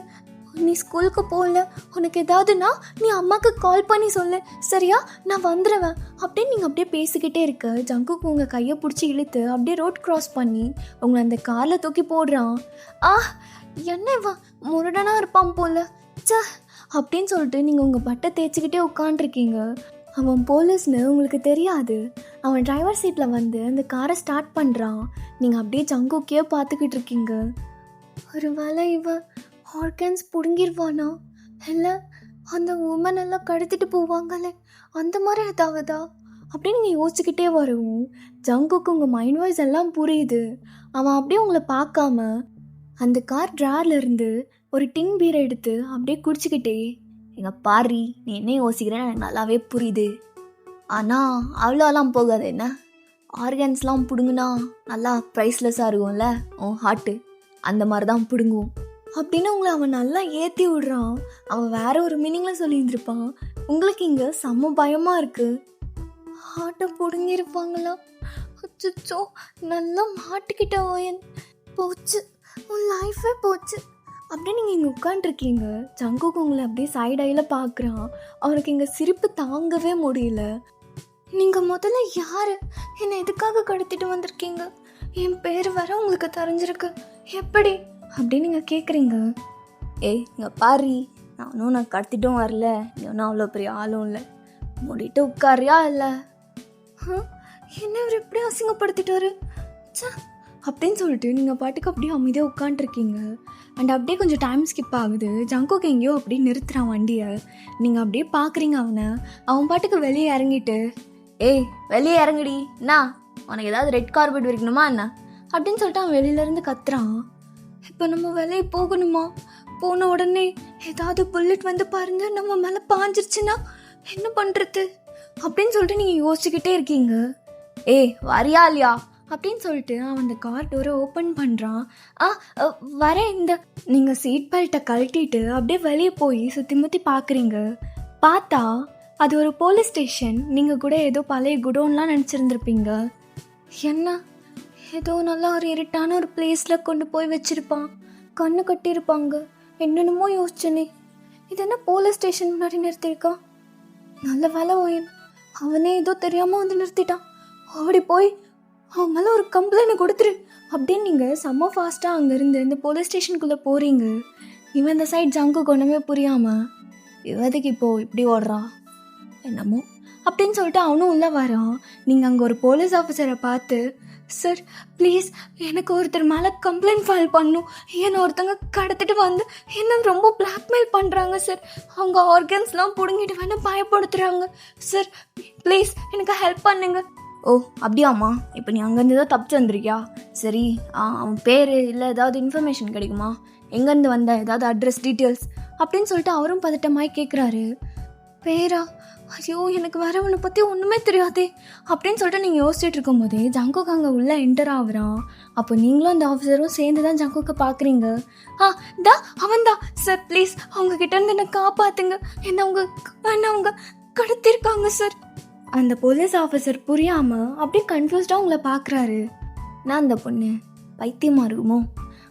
[SPEAKER 1] நீ ஸ்கூலுக்கு போகல, உனக்கு ஏதாவதுன்னா நீ அம்மாவுக்கு கால் பண்ணி சொல்லு, சரியா? நான் வந்துடுவேன் அப்படின்னு நீங்கள் அப்படியே பேசிக்கிட்டே இருக்க, ஜங்குக்கு உங்கள் கையை பிடிச்சி இழுத்து அப்படியே ரோட் க்ராஸ் பண்ணி உங்களை அந்த காரில் தூக்கி போடுறான். என்னவா முரடனா இருப்பான் போல, ச அப்படின்னு சொல்லிட்டு நீங்கள் உங்கள் பட்டை தேய்ச்சிக்கிட்டே உட்காண்ட்ருக்கீங்க. அவன் போலீஸ்னு உங்களுக்கு தெரியாது. அவன் டிரைவர் சீட்டில் வந்து அந்த காரை ஸ்டார்ட் பண்ணுறான். நீங்கள் அப்படியே ஜங்குக்கே பார்த்துக்கிட்டு இருக்கீங்க. ஒரு வேளை இவ ஆர்கன்ஸ் பிடுங்கிடுவானா? இல்லை அந்த உமன் எல்லாம் கடத்திட்டு போவாங்களே, அந்த மாதிரி ஏதாவதா அப்படின்னு நீங்கள் யோசிச்சுக்கிட்டே வரவும் ஜங்குக்கு உங்கள் மைண்ட் வாய்ஸ் எல்லாம் புரியுது. அவன் அப்படியே உங்களை பார்க்காம அந்த கார் ட்ரார்லேருந்து ஒரு டின் பீரை எடுத்து அப்படியே குடிச்சிக்கிட்டே,
[SPEAKER 2] எங்கள் பாரி நீ என்ன யோசிக்கிறேன்னு எனக்கு நல்லாவே புரியுது. ஆனால் அவ்வளோலாம் போகாது. என்ன ஆர்கன்ஸ்லாம் பிடுங்குனா நல்லா ப்ரைஸ்லெஸ்ஸாக இருக்கும்ல உன் ஹார்ட்டு, அந்த மாதிரி தான் பிடுங்குவோம்
[SPEAKER 1] அப்படின்னு உங்களை அவன் நல்லா ஏற்றி விடுறான். அவன் வேற ஒரு மீனிங்கில் சொல்லியிருந்திருப்பான். உங்களுக்கு இங்கே செம்ம பயமாக இருக்குது. ஹார்ட்டை பிடுங்கிருப்பாங்களா? அச்சோ, நல்லா மாட்டிக்கிட்ட ஓயன், போச்சு உன் லைஃபே போச்சு அப்படியே நீங்கள் இங்கே உட்காண்ட்ருக்கீங்க. ஜங்குக்கு உங்களை அப்படியே சைடையில் பார்க்குறான். அவனுக்கு இங்கே சிரிப்பு தாங்கவே முடியல. நீங்கள் முதல்ல யார்? என்னை எதுக்காக கடத்திட்டு வந்திருக்கீங்க? என் பேர் வர உங்களுக்கு தெரிஞ்சிருக்கு, எப்படி அப்படின்னு நீங்கள் கேட்குறீங்க.
[SPEAKER 2] ஏய் இங்கே பாரி, நான் கடத்திட்டும் வரல, நீ ஒன்றும் அவ்வளோ பெரிய ஆளும் இல்லை, மூடிட்டு உட்காரியா? இல்லை
[SPEAKER 1] என்ன இவர் எப்படி அசிங்கப்படுத்திட்டாரு அப்படின்னு சொல்லிட்டு நீங்கள் பாட்டுக்கு அப்படியே அமைதியாக உட்காண்ட்ருக்கீங்க. அண்ட் அப்படியே கொஞ்சம் டைம் ஸ்கிப் ஆகுது. ஜங்குக்கு எங்கேயோ அப்படியே நிறுத்துகிறான் வண்டியை. நீங்கள் அப்படியே பார்க்குறீங்க அவனை. அவன் பாட்டுக்கு வெளியே இறங்கிட்டு,
[SPEAKER 2] ஏய் வெளியே இறங்குடி, என்ன உனக்கு ஏதாவது ரெட் கார்பெட் வைக்கணுமா என்ன
[SPEAKER 1] அப்படின்னு சொல்லிட்டு அவன் வெளியிலேருந்து கத்துறான். இப்போ நம்ம வெளியே போகணுமா? போன உடனே ஏதாவது புல்லட் வந்து பாருங்க நம்ம மேலே பாஞ்சிருச்சுன்னா என்ன பண்ணுறது அப்படின்னு சொல்லிட்டு நீங்கள் யோசிச்சுக்கிட்டே இருக்கீங்க.
[SPEAKER 2] ஏய் வரியா இல்லையா
[SPEAKER 1] அப்படின்னு சொல்லிட்டு அவன் அந்த கார் டோரை ஓப்பன் பண்ணுறான். வரேன். இந்த நீங்கள் சீட் பெல்ட்டை கழட்டிட்டு அப்படியே வெளியே போய் சுற்றி முற்றி பார்க்குறீங்க. பார்த்தா அது ஒரு போலீஸ் ஸ்டேஷன். நீங்கள் கூட ஏதோ பழைய குடோன்லாம் நினச்சிருந்துருப்பீங்க. என்ன ஏதோ நல்லா ஒரு இருட்டான ஒரு பிளேஸில் கொண்டு போய் வச்சுருப்பான், கண்ணு கட்டியிருப்பாங்க, என்னென்னமோ யோசிச்சனே. இது என்ன போலீஸ் ஸ்டேஷன் முன்னாடி நிறுத்தியிருக்கான்? நல்ல வேலை ஓயன், அவனே ஏதோ தெரியாமல் வந்து நிறுத்திட்டான். ஓடி போய் அவன் மேலே ஒரு கம்ப்ளைண்ட் கொடுத்துரு அப்படின்னு நீங்கள் செம்ம ஃபாஸ்ட்டாக அங்கேருந்து இந்த போலீஸ் ஸ்டேஷனுக்குள்ளே போகிறீங்க. இவன் இந்த சைட் ஜங்கு ஒன்றுமே புரியாமல், இவதுக்கு இப்போது இப்படி ஓடுறான் என்னமோ அப்படின்னு சொல்லிட்டு அவனும் உள்ளே வரான். நீங்கள் அங்கே ஒரு போலீஸ் ஆஃபீஸரை பார்த்து, சார் ப்ளீஸ் எனக்கு ஒருத்தர் மேலே கம்ப்ளைண்ட் ஃபைல் பண்ணும், என்னை ஒருத்தங்க கடத்திட்டு வந்து என்ன ரொம்ப பிளாக்மெயில் பண்ணுறாங்க சார், அவங்க ஆர்கன்ஸ்லாம் பிடுங்கிட்டு வேணால் பயப்படுத்துகிறாங்க சார், ப்ளீஸ் எனக்கு ஹெல்ப் பண்ணுங்க.
[SPEAKER 2] ஓ அப்படியாம்மா, இப்போ நீ அங்கேருந்து தான் தப்பிச்சு வந்திருக்கியா? சரி, அவன் பேர் இல்லை ஏதாவது இன்ஃபர்மேஷன் கிடைக்குமா? எங்கேருந்து வந்த, ஏதாவது அட்ரஸ் டீட்டெயில்ஸ்
[SPEAKER 1] அப்படின்னு சொல்லிட்டு அவரும் பதட்டமாய் கேட்குறாரு. பேரா? ஐயோ எனக்கு வரவனை பற்றி ஒன்றுமே தெரியாதே அப்படின்னு சொல்லிட்டு நீங்கள் யோசிச்சுட்டு இருக்கும்போதே ஜங்குக்கு அங்கே உள்ளே என்டர் ஆகுறான். அப்போ நீங்களும் அந்த ஆஃபீஸரும் சேர்ந்து தான் ஜங்குக்கு பார்க்குறீங்க. அவன் தான் சார், ப்ளீஸ் அவங்கக்கிட்ட இருந்து என்னை காப்பாற்றுங்க, என்ன அவங்க கடத்திருக்காங்க சார். அந்த போலீஸ் ஆஃபீஸர் புரியாமல் அப்படியே கன்ஃபியூஸ்டாக உங்களை பார்க்குறாரு.
[SPEAKER 2] நான் அந்த பொண்ணு பைத்தியமாக இருக்குமோ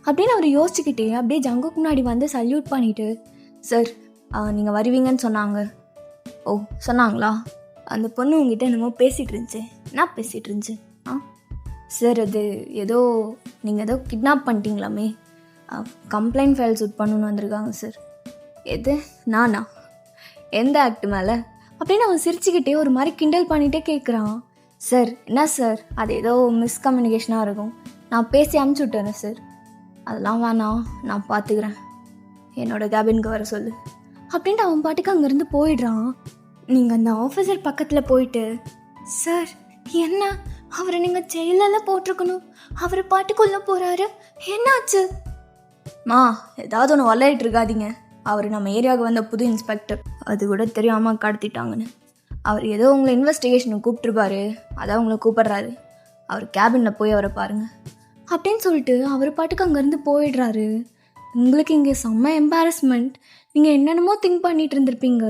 [SPEAKER 1] அப்படின்னு அவர் யோசிச்சுக்கிட்டே அப்படியே ஜங்குக்கு முன்னாடி வந்து சல்யூட் பண்ணிவிட்டு,
[SPEAKER 2] சார் நீங்கள் வருவீங்கன்னு சொன்னாங்க, ஓ சொன்னாங்களா? அந்த பொண்ணு உங்ககிட்ட என்னமோ பேசிகிட்டு இருந்துச்சு. என்ன பேசிகிட்டு இருந்துச்சு? ஆ சார், அது ஏதோ நீங்கள் ஏதோ கிட்னாப் பண்ணிட்டீங்களாமே, கம்ப்ளைண்ட் ஃபைல் சூட் பண்ணணுன்னு வந்திருக்காங்க சார். எது நானா? எந்த ஆக்ட் மேலே அப்படின்னு அவன் சிரிச்சுக்கிட்டே ஒரு மாதிரி கிண்டல் பண்ணிகிட்டே கேட்குறான். சார் என்ன சார், அது ஏதோ மிஸ்கம்யூனிகேஷனாக இருக்கும், நான் பேசி அனுப்பிச்சி விட்டுறேன் சார். அதெல்லாம் வேணாம், நான் பார்த்துக்கிறேன், என்னோடய கேபினுக்கு வர சொல்லு அப்படின்ட்டு அவன் பாட்டுக்கு அங்கேருந்து போயிடுறான். நீங்கள் அந்த ஆஃபீஸர் பக்கத்தில் போயிட்டு, சார் என்ன அவரை நீங்கள் ஜெயிலெல்லாம் போட்டிருக்கணும், அவர் பாட்டுக்குள்ளே போகிறாரு, என்னாச்சு? மா ஏதாவது ஒன்று வளரிட்டு இருக்காதீங்க. அவர் நம்ம ஏரியாவுக்கு வந்த புது இன்ஸ்பெக்டர், அது கூட தெரியாமல் கடத்திட்டாங்கன்னு. அவர் ஏதோ உங்களை இன்வெஸ்டிகேஷனுக்கு கூப்பிட்ருப்பாரு, அதான் உங்களை கூப்பிட்றாரு. அவர் கேபினில் போய் அவரை பாருங்கள் அப்படின்னு சொல்லிட்டு அவர் பாட்டுக்கு அங்கேருந்து போயிடுறாரு. உங்களுக்கு இங்கே செம்ம எம்பாரஸ்மெண்ட். நீங்கள் என்னென்னமோ திங்க் பண்ணிகிட்டு இருந்திருப்பீங்க.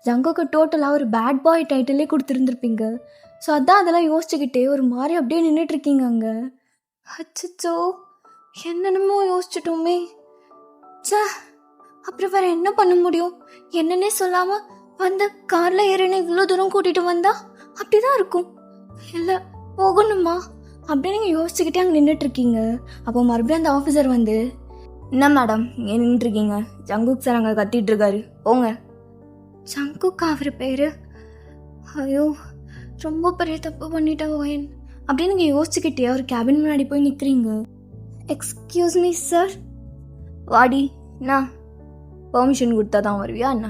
[SPEAKER 2] ஜங்குக்கு டோட்டலாக ஒரு பேட் பாய் டைட்டிலே கொடுத்துருந்துருப்பீங்க. ஸோ அதான் அதெல்லாம் யோசிச்சுக்கிட்டே ஒரு மாதிரி அப்படியே நின்றுட்டுருக்கீங்க அங்கே. அச்சோ, என்னென்னமோ யோசிச்சுட்டோமே. சே, அப்புறம் வேறு என்ன பண்ண முடியும்? என்னன்னே சொல்லாமல் வந்து காரில் ஏறினு இவ்வளோ தூரம் கூட்டிகிட்டு வந்தா அப்படி தான் இருக்கும். இல்லை போகணுமா அப்படின்னு நீங்கள் யோசிச்சுக்கிட்டே அங்கே நின்றுட்டுருக்கீங்க. அப்போ மறுபடியும் அந்த ஆஃபீஸர் வந்து, என்ன மேடம் ஏன் நின்றுருக்கீங்க, ஜங்குக் சார் அங்கே கத்திட்டு இருக்காரு, போங்க. ஜங்குக் அவர் பேர்? ஐயோ, ரொம்ப பெரிய தப்பு பண்ணிட்டா ஓயன் அப்படின்னு நீங்கள் யோசிச்சுக்கிட்டே அவர் கேபின் முன்னாடி போய் நிற்கிறீங்க. Excuse me sir. வாடி, என்ன பெர்மிஷன் கொடுத்தா தான் வருவியா என்ன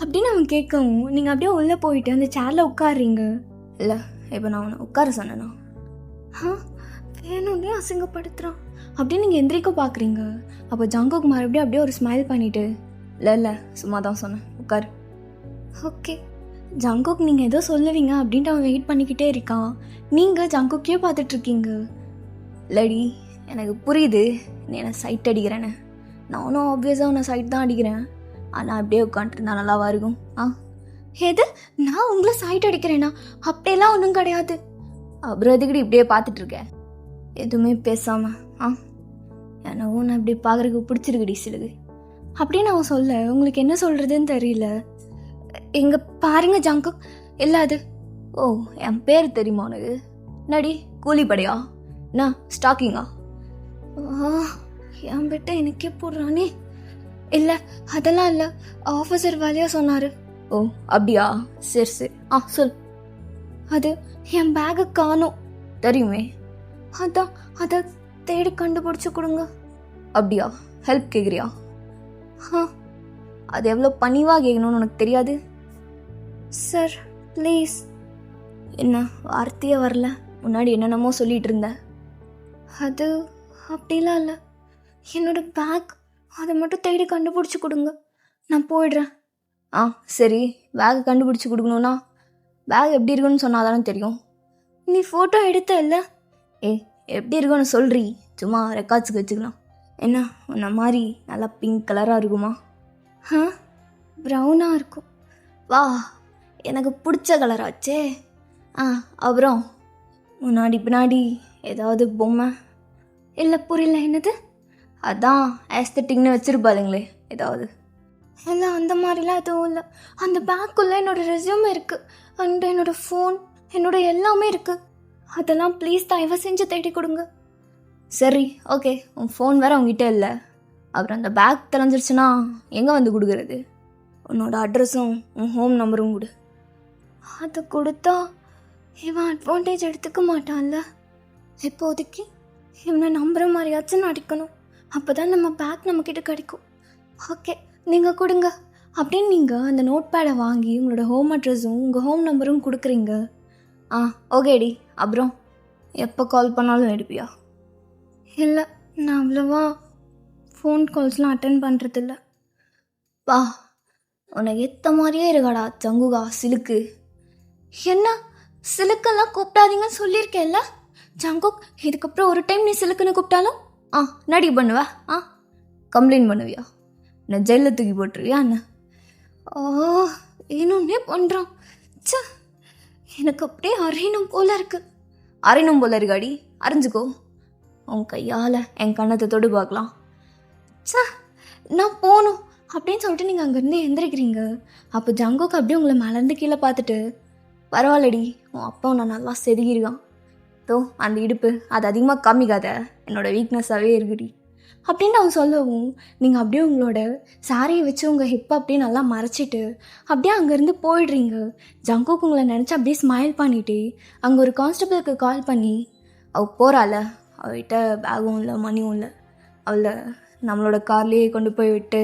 [SPEAKER 2] அப்படின்னு அவன் கேட்கவும் நீங்கள் அப்படியே உள்ளே போயிட்டு அந்த சேரில் உட்காடுறீங்க. இல்லை, இப்போ நான் அவனை உட்கார சொன்னேன்னா வேணும்னே அசிங்கப்படுத்துகிறான் அப்படின்னு நீங்கள் எந்திரிக்க பார்க்குறீங்க. அப்போ ஜங்குக் மறுபடியும் அப்படியே ஒரு ஸ்மைல் பண்ணிவிட்டு, இல்லை சும்மா தான் சொன்னேன், உட்காரு. ஓகே ஜங்குக், நீங்கள் ஏதோ சொல்லுவீங்க அப்படின்ட்டு அவன் வெயிட் பண்ணிக்கிட்டே இருக்கான். நீங்கள் ஜங்குக்கே பார்த்துட்ருக்கீங்க. இல்லடி, எனக்கு புரியுது நீ என்னை சைட் அடிக்கிறேன்னு. நானும் ஆப்வியஸாக உன்னை சைட் தான் அடிக்கிறேன். ஆனால் அப்படியே உட்காந்துருந்தா நல்லாவா இருக்கும்? எது, நான் உங்களை சைட் அடிக்கிறேன்னா? அப்படியெல்லாம் ஒன்றும் கிடையாது. அப்புறம் எதுக்கடி இப்படியே பார்த்துட்ருக்கேன் எதுவுமே பேசாமல்? எனக்கு நான் இப்படி பார்க்குறதுக்கு பிடிச்சிருக்குடி சிலுகு அப்படின்னு அவன் சொல்ல உங்களுக்கு என்ன சொல்கிறதுன்னு தெரியல. எங்கே பாருங்க ஜங்குக், இல்லை அது, ஓ என் பேர் தெரியுமா உனக்கு? என்னடி கூலிப்படையா? என்ன ஸ்டாக்கிங்கா? என் கிட்ட எனக்கே போடுறானே. இல்லை அதெல்லாம் இல்லை, ஆஃபீஸர் வேலையாக சொன்னார். ஓ அப்படியா, சரி சரி, சொல். அது என் பேக்கை காணோம். தெரியுமே, அதான் அதை தேடி கண்டுபிடிச்சி கொடுங்க. அப்படியா, ஹெல்ப் கேட்குறியா? அது எவ்வளோ பணிவாக கேட்கணும்னு உனக்கு தெரியாது? Sir please. என்ன வார்த்தையே வரல, முன்னாடி என்னென்னமோ சொல்லிகிட்டு இருந்தேன். அது அப்படிலாம் இல்லை, என்னோட பேக், அதை மட்டும் தேடி கண்டுபிடிச்சி கொடுங்க, நான் போயிடுறேன். சரி, பேக்கை கண்டுபிடிச்சி கொடுக்கணுன்னா பேக் எப்படி இருக்குன்னு சொன்னாதானே தெரியும். நீ ஃபோட்டோ எடுத்த இல்லை? எப்படி இருக்குன்னு சொல்கிறீ, சும்மா ரெக்கார்ட்ஸுக்கு வச்சுக்கலாம். என்ன உன்ன மாதிரி நல்லா பிங்க் கலராக இருக்குமா? ப்ரௌனாக இருக்கும். வா, எனக்கு பிடிச்ச கலராச்சே. அப்புறம் முன்னாடி பின்னாடி ஏதாவது பொம்மை? இல்லை புரியல, என்னது? அதான் ஆஸ்தட்டிக்னு வச்சுருப்பாருங்களே ஏதாவது. இல்லை அந்த மாதிரிலாம் எதுவும் இல்லை. அந்த பேக்குள்ளே என்னோடய ரெஸ்யூமே இருக்குது, அண்ட் என்னோடய ஃபோன், என்னோட எல்லாமே இருக்குது. அதெல்லாம் ப்ளீஸ் தயவு செஞ்சு தேடி கொடுங்க. சரி ஓகே, உன் ஃபோன் வேறு உங்ககிட்ட இல்லை, அப்புறம் அந்த பேக் தெரிஞ்சிருச்சுன்னா எங்கே வந்து கொடுக்குறது? உன்னோட அட்ரஸும் உன் ஹோம் நம்பரும் கொடு. அதை கொடுத்தா இவன் அட்வான்டேஜ் எடுத்துக்க மாட்டான்ல. இப்போதைக்கு இவனை நம்புற மாதிரியாச்சும் நடிக்கணும், அப்போ தான் நம்ம பேக் நம்மக்கிட்ட கிடைக்கும். ஓகே நீங்கள் கொடுங்க அப்படின்னு நீங்கள் அந்த நோட் பேடை வாங்கி உங்களோட ஹோம் அட்ரஸும் உங்கள் ஹோம் நம்பரும் கொடுக்குறீங்க. ஓகேடி, அப்புறம் எப்போ கால் பண்ணாலும் எடுப்பியா? இல்லை, நான் அவ்வளோவா ஃபோன் கால்ஸ்லாம் அட்டன் பண்ணுறதில்ல. வா, உனக்கு ஏற்ற மாதிரியே இருக்காடா ஜங்குகா சிலுக்கு. என்ன சிலுக்கெல்லாம் கூப்பிட்டாதீங்கன்னு சொல்லியிருக்கேன்ல ஜங்குக், இதுக்கப்புறம் ஒரு டைம் நீ சிலுக்குன்னு கூப்பிட்டாலும் நடி பண்ணுவ? கம்ப்ளைண்ட் பண்ணுவியா? நான் ஜெயிலில் தூக்கி போட்டுருவியா என்ன? இன்னொன்னே பண்ணுறான். சே, எனக்கு அப்படியே அரையணும் போல இருக்கு. அரையணும் போல இருக்காடி, அரைஞ்சிக்கோ. உன் கையால் என் கண்ணத்தை தொடு பார்க்கலாம். சே, நான் போகணும்,
[SPEAKER 1] அப்படின்னு சொல்லிட்டு நீங்கள் அங்கேருந்து எந்திரிக்கிறீங்க. அப்போ ஜங்குக்கு அப்படியே உங்களை மலர்ந்து கீழே பார்த்துட்டு, பரவாயில்லடி, உன் அப்பா உன்னை நல்லா செதுக்கியிருக்கான், தோ அந்த இடுப்பு அது அதிகமாக காமிக்காத, என்னோட வீக்னஸாகவே இருக்குடி அப்படின்னு அவன் சொல்லவும், நீங்கள் அப்படியே உங்களோட சாரியை வச்சு உங்கள் ஹிப்பை அப்படியே நல்லா மறைச்சிட்டு அப்படியே அங்கேருந்து போயிடுறீங்க. ஜங்குக்கு உங்களை நினச்சி அப்படியே ஸ்மைல் பண்ணிவிட்டு அங்கே ஒரு கான்ஸ்டபிளுக்கு கால் பண்ணி, அவள் போகிறாள், அவள்கிட்ட பேகும் இல்லை மணியும் இல்லை, அவளை நம்மளோட கார்லேயே கொண்டு போய் விட்டு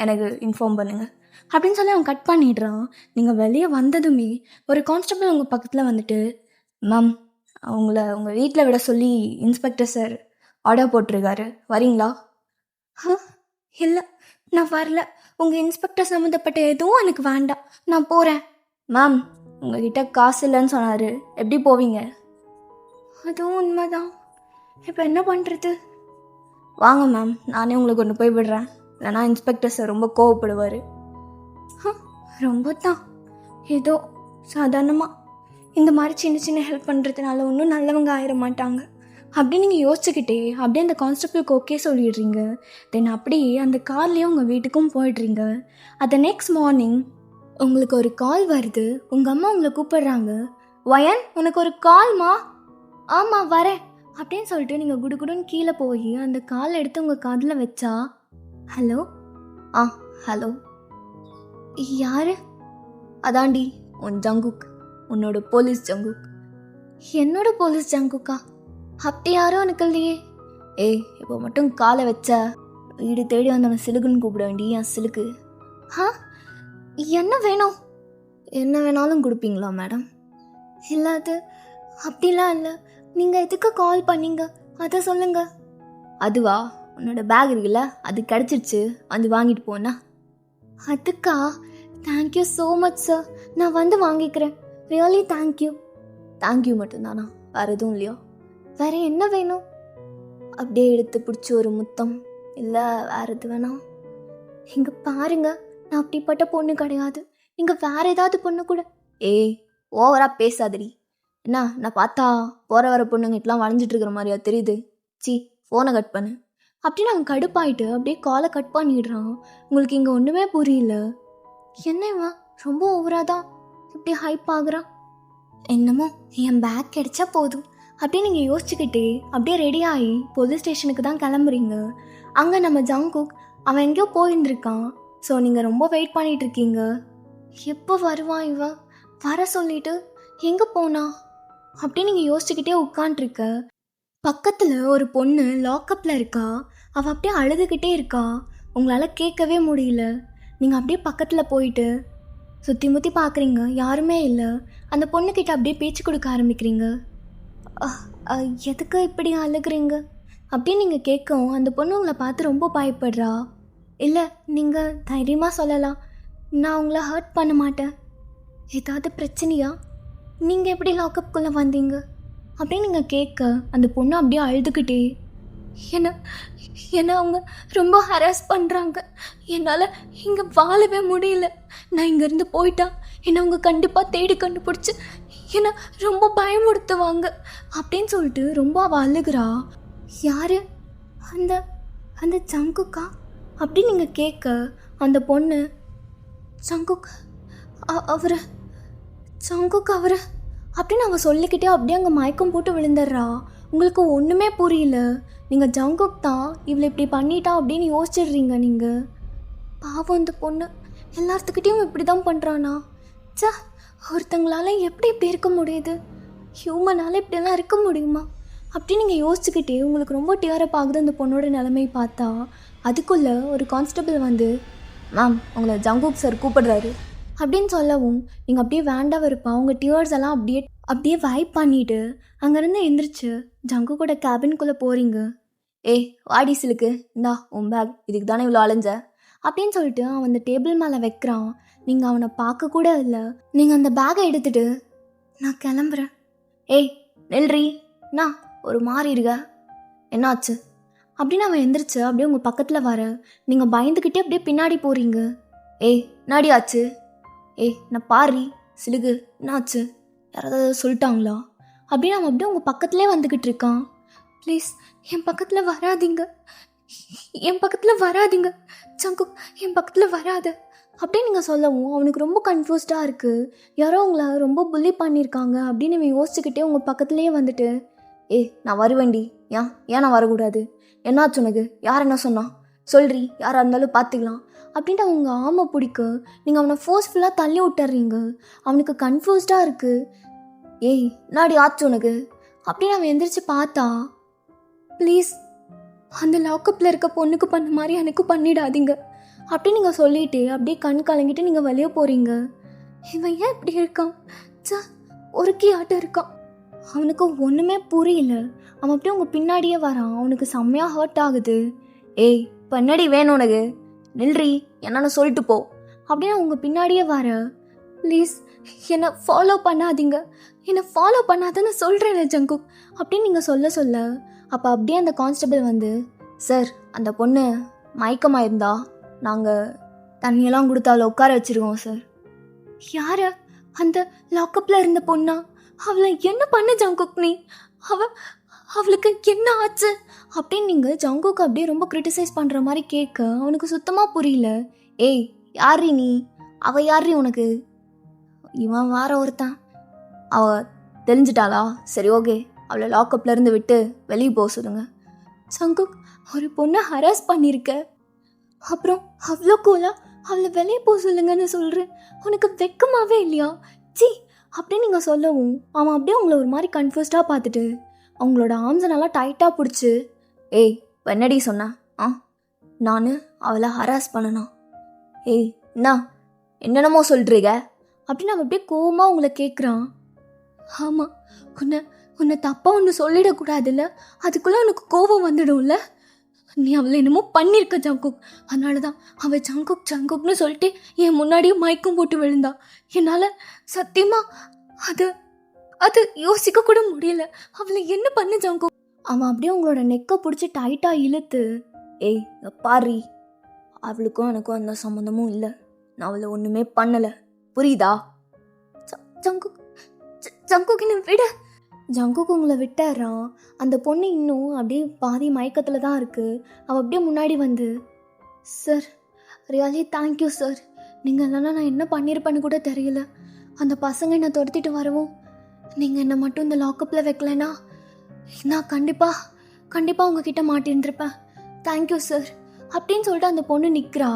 [SPEAKER 1] எனக்கு இன்ஃபார்ம் பண்ணுங்கள் அப்படின்னு சொல்லி அவன் கட் பண்ணிடுறான். நீங்கள் வெளியே வந்ததுமே ஒரு கான்ஸ்டபிள் உங்கள் பக்கத்தில் வந்துட்டு, மேம் அவங்கள உங்கள் வீட்டில் விட சொல்லி இன்ஸ்பெக்டர் சார் ஆர்டர் போட்டிருக்காரு, வரீங்களா? இல்லை, நான் வரல, உங்கள் இன்ஸ்பெக்டர் சம்மந்தப்பட்ட எதுவும் எனக்கு வேண்டாம், நான் போகிறேன். மேம் உங்ககிட்ட காசு இல்லைன்னு சொன்னார், எப்படி போவீங்க? அதுவும் உண்மைதான், இப்போ என்ன பண்ணுறது? வாங்க மேம், நானே உங்களை கொண்டு போய் விடுறேன், இல்லைனா இன்ஸ்பெக்டர் சார் ரொம்ப கோவப்படுவார். ரொம்ப தான் ஏதோ சாதாரணமாக இந்த மாதிரி சின்ன சின்ன ஹெல்ப் பண்ணுறதுனால ஒன்றும் நல்லவங்க ஆயிட மாட்டாங்க அப்படின்னு நீங்கள் யோசிச்சுக்கிட்டே அப்படியே அந்த கான்ஸ்டபிளுக்கு ஓகே சொல்லிடுறீங்க. தென் அப்படியே அந்த கார்லேயே உங்கள் வீட்டுக்கும் போயிடுறீங்க. அது நெக்ஸ்ட் மார்னிங் உங்களுக்கு ஒரு கால் வருது. உங்கள் அம்மா உங்களை கூப்பிடுறாங்க. வயன், உனக்கு ஒரு கால்மா? ஆமாம் வரேன் அப்படின்னு சொல்லிட்டு நீங்கள் குடுகுடுன்னு கீழே போய் அந்த கால் எடுத்து உங்கள் காதில் வச்சா, ஹலோ. ஹலோ, யார்? அதாண்டி உன் ஜங்குக், உன்னோட போலீஸ் ஜங்குக். என்னோட போலீஸ் ஜங்குக்கா? அப்படி யாரும் எனக்கு இல்லையே. ஏய், இப்போ மட்டும் காலை வச்ச வீடு தேடி வந்தவன் சிலுக்குன்னு கூப்பிட வேண்டி என் சிலுக்கு. என்ன வேணும்? என்ன வேணாலும் கொடுப்பீங்களா மேடம்? இல்லை, அது அப்படிலாம் இல்லை. நீங்கள் எதுக்கு கால் பண்ணீங்க அதை சொல்லுங்க. அதுவா, உன்னோட பேக் இருக்குல்ல, அது கிடச்சிருச்சு, வந்து வாங்கிட்டு போனா. அதுக்கா? தேங்க்யூ ஸோ மச் சார், நான் வந்து வாங்கிக்கிறேன். Really thank you. தேங்க்யூ மட்டும்தானா? வேறு எதுவும் இல்லையா? வேறு என்ன வேணும்? அப்படியே எடுத்து பிடிச்சி ஒரு முத்தம், இல்லை வேறு எது வேணாம்? இங்கே பாருங்க, நான் அப்படிப்பட்ட பொண்ணு கிடையாது. நீங்கள் வேறு ஏதாவது பொண்ணு கூட. ஏய், ஓவராக பேசாதடி. என்ன, நான் பார்த்தா போகிற வர பொண்ணுங்கிட்டலாம் வளைஞ்சிட்டு இருக்கிற மாதிரியா தெரியுது? சி, ஃபோனை கட் பண்ணு அப்படின்னு அவன் கடுப்பாயிட்டு அப்படியே காலை கட் பண்ணிடுறான். உங்களுக்கு இங்கே ஒன்றுமே புரியல. என்னவா ரொம்ப ஓவராக தான் இப்படி ஹைப் ஆகுறான். என்னமோ என் பேக் கிடைச்சா போதும் அப்படின்னு நீங்கள் யோசிச்சுக்கிட்டே அப்படியே ரெடி ஆகி போலீஸ் ஸ்டேஷனுக்கு தான் கிளம்புறீங்க. அங்கே நம்ம ஜங்குக் அவன் எங்கேயோ போயிருந்துருக்கான். ஸோ நீங்கள் ரொம்ப வெயிட் பண்ணிகிட்டு இருக்கீங்க. எப்போ வருவான் இவ? வர சொல்லிட்டு எங்கே போனா அப்படின்னு நீங்கள் யோசிச்சுக்கிட்டே உட்காண்ட்ருக்க. பக்கத்தில் ஒரு பொண்ணு லாக்கப்பில் இருக்கா. அவள் அப்படியே அழுதுகிட்டே இருக்கா. உங்களால் கேட்கவே முடியல. நீங்கள் அப்படியே பக்கத்தில் போயிட்டு சுற்றி முற்றி பார்க்குறீங்க, யாருமே இல்லை. அந்த பொண்ணுக்கிட்ட அப்படியே பேச்சு கொடுக்க ஆரம்பிக்கிறீங்க. எதுக்கு இப்படி அழுகிறீங்க அப்படின்னு நீங்கள் கேட்கவும் அந்த பொண்ணு உங்களை பார்த்து ரொம்ப பயப்படுறா. இல்லை, நீங்கள் தைரியமாக சொல்லலாம், நான் உங்களை ஹர்ட் பண்ண மாட்டேன். ஏதாவது பிரச்சனையா? நீங்கள் எப்படி லாக்கப்புக்குள்ளே வந்தீங்க அப்படின்னு நீங்கள் கேட்க அந்த பொண்ணு அப்படியே அழுதுகிட்டே, என்னை அவங்க ரொம்ப ஹராஸ் பண்ணுறாங்க, என்னால் இங்கே வாழவே முடியல, நான் இங்கேருந்து போயிட்டா என்னை அவங்க கண்டிப்பாக தேடி கண்டுபிடிச்சி என்னை ரொம்ப பயமுடுத்துவாங்க அப்படின்னு சொல்லிட்டு ரொம்ப அவள் அழுகிறா. யார்? அந்த அந்த ஜங்குக்கா அப்படின்னு நீங்கள் கேட்க அந்த பொண்ணு, ஜங்குக் அவரு ஜங்குக் அவரு அப்படின்னு அவள் சொல்லிக்கிட்டே அப்படியே அங்கே மயக்கம் போட்டு விழுந்துடுறா. உங்களுக்கு ஒன்றுமே புரியல. நீங்கள் ஜங்குக் தான் இவளை இப்படி பண்ணிட்டா அப்படின்னு யோசிச்சிடுறீங்க. நீங்கள் பாவம், அந்த பொண்ணு எல்லாத்துக்கிட்டையும் இப்படி தான் பண்ணுறானா? ஒருத்தங்களால் எப்படி இப்படி இருக்க முடியுது? ஹியூமனால் இப்படிலாம் இருக்க முடியுமா அப்படின்னு நீங்கள் யோசிச்சுக்கிட்டே உங்களுக்கு ரொம்ப டியரப் ஆகுது அந்த பொண்ணோட நிலைமை பார்த்தா. அதுக்குள்ளே ஒரு கான்ஸ்டபிள் வந்து, மேம் உங்களை ஜங்குக் சார் கூப்பிடுறாரு அப்படின்னு சொல்லவும் நீங்கள் அப்படியே வேண்டாம் இருப்பா. உங்கள் டியர்ஸ் எல்லாம் அப்படியே வைப் பண்ணிவிட்டு அங்கேருந்து எந்திரிச்சு ஜங்குக்கோட கேபின்குள்ளே போகிறீங்க. ஏய் வாடி சிலுக்கு, இந்தா உன் பேக், இதுக்கு தானே இவ்வளோ அலைஞ்ச அப்படின்னு சொல்லிட்டு அவன் அந்த டேபிள் மேலே வைக்கிறான். நீங்கள் அவனை பார்க்க கூட இல்லை. நீங்கள் அந்த பேக்கை எடுத்துகிட்டு, நான் கிளம்புறேன். ஏய் நெல்றி, நான் ஒரு மாறி இருக்க, என்னாச்சு அப்படின்னு அவன் எந்திரிச்சு அப்படியே உங்கள் பக்கத்தில் வர நீங்கள் பயந்துக்கிட்டே அப்படியே பின்னாடி போகிறீங்க. ஏய் நாடி ஆச்சு? ஏய் நான் பாரி சிலுகு, என்னாச்சு, யாராவது சொல்லிட்டாங்களா அப்படின்னு அவன் அப்படியே உங்கள் பக்கத்துலேயே வந்துக்கிட்டு இருக்கான். ப்ளீஸ் என் பக்கத்தில் வராதிங்க, என் பக்கத்தில் வராதீங்க ஜங்குக், என் பக்கத்தில் வராத அப்படின்னு நீங்கள் சொல்லவும் அவனுக்கு ரொம்ப கன்ஃபியூஸ்டாக இருக்குது. யாரோ உங்களை ரொம்ப புல்லி பண்ணியிருக்காங்க அப்படின்னு இவன் யோசிச்சுக்கிட்டே உங்கள் பக்கத்துலேயே வந்துட்டு, நான் வருவேண்டி, ஏன் நான் வரக்கூடாது, என்னாச்சு உனக்கு, யார் என்ன சொன்னா சொல்றி, யாராக இருந்தாலும் பார்த்துக்கலாம் அப்படின்ட்டு அவங்க ஆமை பிடிக்க நீங்கள் அவனை ஃபோர்ஸ்ஃபுல்லாக தள்ளி விட்டுறீங்க. அவனுக்கு கன்ஃபியூஸ்டாக இருக்குது. நாடி ஆச்சு உனக்கு அப்படின்னு அவன் எந்திரிச்சு பார்த்தா, ப்ளீஸ் அந்த லாக்கப்பில் இருக்க பொண்ணுக்கு பண்ண மாதிரி எனக்கு பண்ணிடாதீங்க அப்படின்னு நீங்கள் சொல்லிட்டு அப்படியே கண் கலங்கிட்டு நீங்கள் வெளியே போகிறீங்க. இவன் ஏன் இப்படி இருக்கான், ஒரு ஆட்டம் இருக்கான். அவனுக்கு ஒன்றுமே புரியல. அவன் அப்படியே உங்கள் பின்னாடியே வரான். அவனுக்கு செம்மையாக ஹர்ட் ஆகுது. பின்னாடி வேணும் உனக்கு, நில்றி, என்னன்னு சொல்லிட்டு போ அப்படின்னு அவங்க பின்னாடியே வர, ப்ளீஸ் என்னை ஃபாலோ பண்ணாதீங்க, என்னை ஃபாலோ பண்ணாதன்னு சொல்கிறேன்ல ஜங்குக் அப்படின்னு நீங்கள் சொல்ல அப்போ அப்படியே அந்த கான்ஸ்டபிள் வந்து, சார் அந்த பொண்ணு மயக்கமாக இருந்தா நாங்கள் தண்ணியெல்லாம் கொடுத்து அவளை உட்கார வச்சுருக்கோம் சார். யார் அந்த லாக்கப்பில் இருந்த பொண்ணா? அவளை என்ன பண்ண ஜங்குக் நீ? அவளுக்கு என்ன ஆச்சு அப்படின்னு நீங்கள் ஜங்குக்கு அப்படியே ரொம்ப கிரிட்டிசைஸ் பண்ணுற மாதிரி கேட்க அவனுக்கு சுத்தமாக புரியல. யார்ரி நீ, அவள் யார்ரி உனக்கு? இவன் வேற ஒருத்தன். அவள் தெரிஞ்சிட்டாளா? சரி ஓகே, அவளை லாக்கப்பில் இருந்து விட்டு வெளியே போக சொல்லுங்க. ஜங்குக், ஒரு பொண்ணை ஹராஸ் பண்ணியிருக்க, அப்புறம் அவ்வளோ கூலா அவளை வெளியே போக சொல்லுங்கன்னு சொல்கிறேன். உனக்கு வெக்கமாகவே இல்லையா? சி அப்படின்னு நீங்கள் சொல்லவும் அவன் அப்படியே அவங்கள ஒரு மாதிரி கன்ஃபியூஸ்டாக பார்த்துட்டு அவங்களோட ஆர்ம்ஸை நல்லா டைட்டாக பிடிச்சி, என்னடி சொன்ன? நான் அவளை ஹராஸ் பண்ணனா? என்னென்னமோ சொல்கிறீங்க அப்படின்னு அவன் அப்படியே கோவமாக அவங்கள கேட்குறான். ஆமாம், உன்னை தப்பாக ஒன்று சொல்லிடக்கூடாதுல்ல, அதுக்குள்ளே உனக்கு கோபம் வந்துடும்ல. நீ அவளை என்னமோ பண்ணியிருக்க ஜங்குக், அதனால தான் அவள் ஜங்குக்னு சொல்லிட்டு என் முன்னாடியே மயக்கம் போட்டு விழுந்தா. என்னால் சத்தியமாக அது யோசிக்க கூட முடியல. அவளை என்ன பண்ண ஜங்குக்? அவன் அப்படியே உங்களோட நெக்கை பிடிச்சி டைட்டாக இழுத்து, பாரி, அவளுக்கும் எனக்கும் அந்த சம்மந்தமும் இல்லை, நான் அவளை ஒன்றுமே பண்ணலை, புரியுதா? ஜங்குக் என்ன விட. ஜங்குக்கு உங்களை விட்டுறான். அந்த பொண்ணு இன்னும் அப்படியே பாதி மயக்கத்தில் தான் இருக்குது. அவள் அப்படியே முன்னாடி வந்து, சார் ரியலி தேங்க்யூ சார், நீங்கள் இல்லைன்னா நான் என்ன பண்ணியிருப்பேன்னு கூட தெரியல. அந்த பசங்க என்னை துரத்திட்டு வரவும் நீங்கள் என்னை மட்டும் இந்த லாக்கப்பில் வைக்கலைன்னா நான் கண்டிப்பாக உங்ககிட்ட மாட்டிருந்துருப்பேன். தேங்க்யூ சார் அப்படின்னு சொல்லிட்டு அந்த பொண்ணு நிற்கிறா.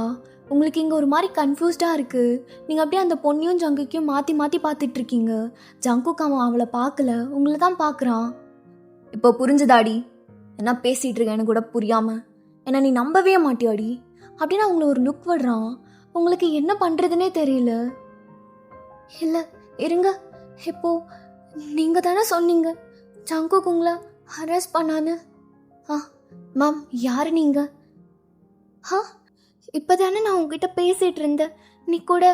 [SPEAKER 1] உங்களுக்கு இங்கே ஒரு மாதிரி கன்ஃபியூஸ்டாக இருக்குது. நீங்கள் அப்படியே அந்த பொண்ணையும் ஜங்குக்கையும் மாற்றி பார்த்துட்ருக்கீங்க. ஜங்குக்கு அவளை பார்க்கல, உங்களை தான் பார்க்குறான். இப்போ புரிஞ்சுதாடி என்ன பேசிகிட்டு இருக்கேன்னு கூட புரியாமல் என்னை நீ நம்பவே மாட்டியாடி அப்படின்னு அவங்கள ஒரு லுக் விடுறான். உங்களுக்கு என்ன பண்ணுறதுனே தெரியல. இல்லை இருங்க, இப்போ நீங்கள் தானே சொன்னீங்க ஜங்குக்கு உங்களை ஹராஸ் பண்ணான்னு. மேம் யார் நீங்கள்? இப்போ தானே நான் உங்ககிட்ட பேசிகிட்டு இருந்தேன். நீ கூட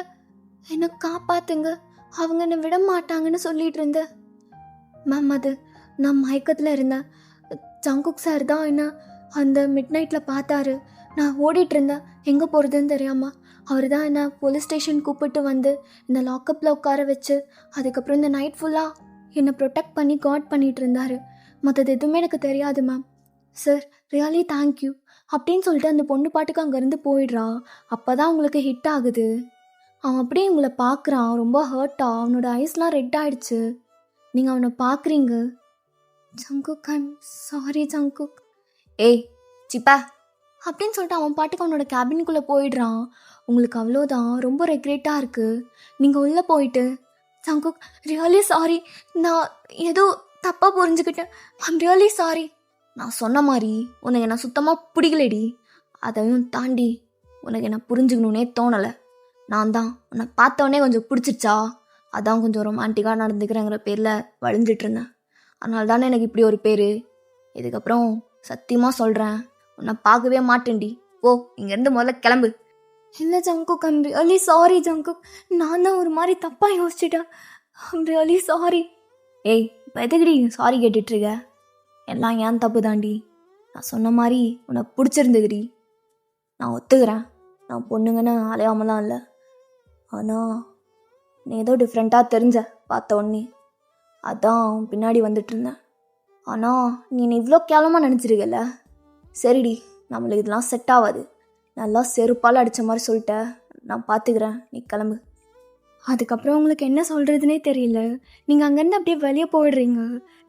[SPEAKER 1] என்னை காப்பாற்றுங்க, அவங்க என்னை விட மாட்டாங்கன்னு சொல்லிகிட்டு இருந்தேன். மேம் அது நான் மயக்கத்தில் இருந்தேன். ஜங்குக் சார் தான் என்ன அந்த மிட் நைட்டில் பார்த்தாரு. நான் ஓடிட்டு இருந்தேன், எங்கே போகிறதுன்னு தெரியாமல். அவர் தான் என்ன போலீஸ் ஸ்டேஷன் கூப்பிட்டு வந்து இந்த லாக்கப்பில் உட்கார வச்சு அதுக்கப்புறம் இந்த நைட் ஃபுல்லாக என்னை ப்ரொடெக்ட் பண்ணி காட் பண்ணிகிட்டு இருந்தார். மற்றது எதுவுமே எனக்கு தெரியாது மேம். சார் ரியலி தேங்க்யூ அப்படின்னு சொல்லிட்டு அந்த பொண்ணு பாட்டுக்கு அங்கேருந்து போயிடுறா. அப்போ தான் உங்களுக்கு ஹிட் ஆகுது. அவன் அப்படியே உங்களை பார்க்குறான், ரொம்ப ஹர்ட்டாக, அவனோட ஐஸ்லாம் ரெட் ஆகிடுச்சு. நீங்கள் அவனை பார்க்குறீங்க. Jungkook I'm sorry Jungkook. சிப்பா அப்படின்னு சொல்லிட்டு அவன் பாட்டுக்கு அவனோட கேபினுக்குள்ளே போயிடுறான். உங்களுக்கு அவ்வளோதான், ரொம்ப ரெக்ரெட்டாக இருக்குது. நீங்கள் உள்ளே போயிட்டு, ஜங்குக் ரியலி சாரி, நான் ஏதோ தப்பாக புரிஞ்சுக்கிட்டேன், ஐம் ரியலி சாரி. நான் சொன்ன மாதிரி உனக்கு என்ன சுத்தமாக பிடிக்கலடி, அதையும் தாண்டி உனக்கு என்ன புரிஞ்சுக்கணுன்னே தோணலை. நான் தான் உன்னை பார்த்தோன்னே கொஞ்சம் பிடிச்சிருச்சா, அதான் கொஞ்சம் ரொமான்டிக்காக நடந்துக்கிறேங்கிற பேரில் வழிஞ்சிட்டு இருந்தேன். அதனால தானே எனக்கு இப்படி ஒரு பேர். இதுக்கப்புறம் சத்தியமாக சொல்கிறேன், உன்னை பார்க்கவே மாட்டேன்டி. ஓ இங்கேருந்து முதல்ல கிளம்பு. இல்லை Jungkook I'm really sorry Jungkook, நான் தான் ஒரு மாதிரி தப்பாக யோசிச்சிட்டேன். I'm really sorry. இப்போ எதுக்குடி சாரி கேட்டுட்ருக்க? எல்லாம் ஏன் தப்பு தாண்டி. நான் சொன்ன மாதிரி உன்னை பிடிச்சிருந்துக்குடி, நான் ஒத்துக்கிறேன். நான் பொண்ணுங்கன்னு அலையாமலாம் இல்லை. ஆனால் நீ ஏதோ டிஃப்ரெண்ட்டாக தெரிஞ்ச பார்த்த உடனே, அதான் பின்னாடி வந்துட்டு இருந்தேன். ஆனால் நீ என்னை இவ்வளோ கேவலமாக நினச்சிருக்கல. சரிடி
[SPEAKER 2] நம்மளுக்கு இதெல்லாம் செட் ஆகாது. நல்லா செருப்பால் அடித்த மாதிரி சொல்லிட்டேன். நான் பார்த்துக்கிறேன், நீ கிளம்பு.
[SPEAKER 1] அதுக்கப்புறம் உங்களுக்கு என்ன சொல்கிறதுனே தெரியல. நீங்கள் அங்கேருந்து அப்படியே வெளியே போயிடுறீங்க.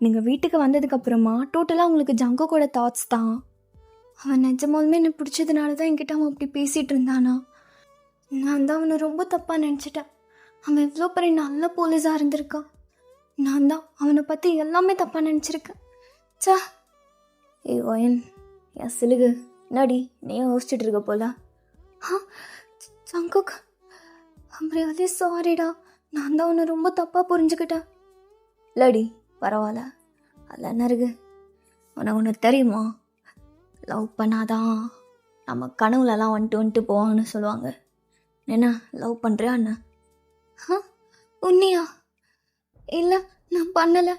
[SPEAKER 1] நீங்கள் வீட்டுக்கு வந்ததுக்கப்புறமா டோட்டலாக உங்களுக்கு ஜங்குக்கோட தாட்ஸ் தான். அவன் நிஜமாலுமே என்னை பிடிச்சதுனால தான் என்கிட்ட அவன் அப்படி பேசிகிட்டு இருந்தானா? நான் தான் அவனை ரொம்ப தப்பாக நினச்சிட்டேன். அவன் எவ்வளோ பெரிய நல்ல போலீஸாக இருந்திருக்கான். நான் தான் அவனை பற்றி எல்லாமே தப்பாக நினச்சிருக்கேன். சா.
[SPEAKER 2] ஏய் ஒயன், என் சிலுகு என்னடி நீ யோசிச்சுட்டு இருக்க போல?
[SPEAKER 1] ஜங்குக், ஐம் ரியலி சாரிடா. நான் தான் அவனை ரொம்ப தப்பாக புரிஞ்சுக்கிட்டேன்.
[SPEAKER 2] இல்லடி பரவாயில்ல, அதில் என்ன இருக்கு? உனக்கு ஒன்று தெரியுமா? லவ் பண்ணாதான் நம்ம கனவுலலாம் வந்துட்டு போவாங்கன்னு சொல்லுவாங்க. என்ன லவ் பண்ணுறியா என்ன?
[SPEAKER 1] உன்னையா? இல்லை, நான் பண்ணலை.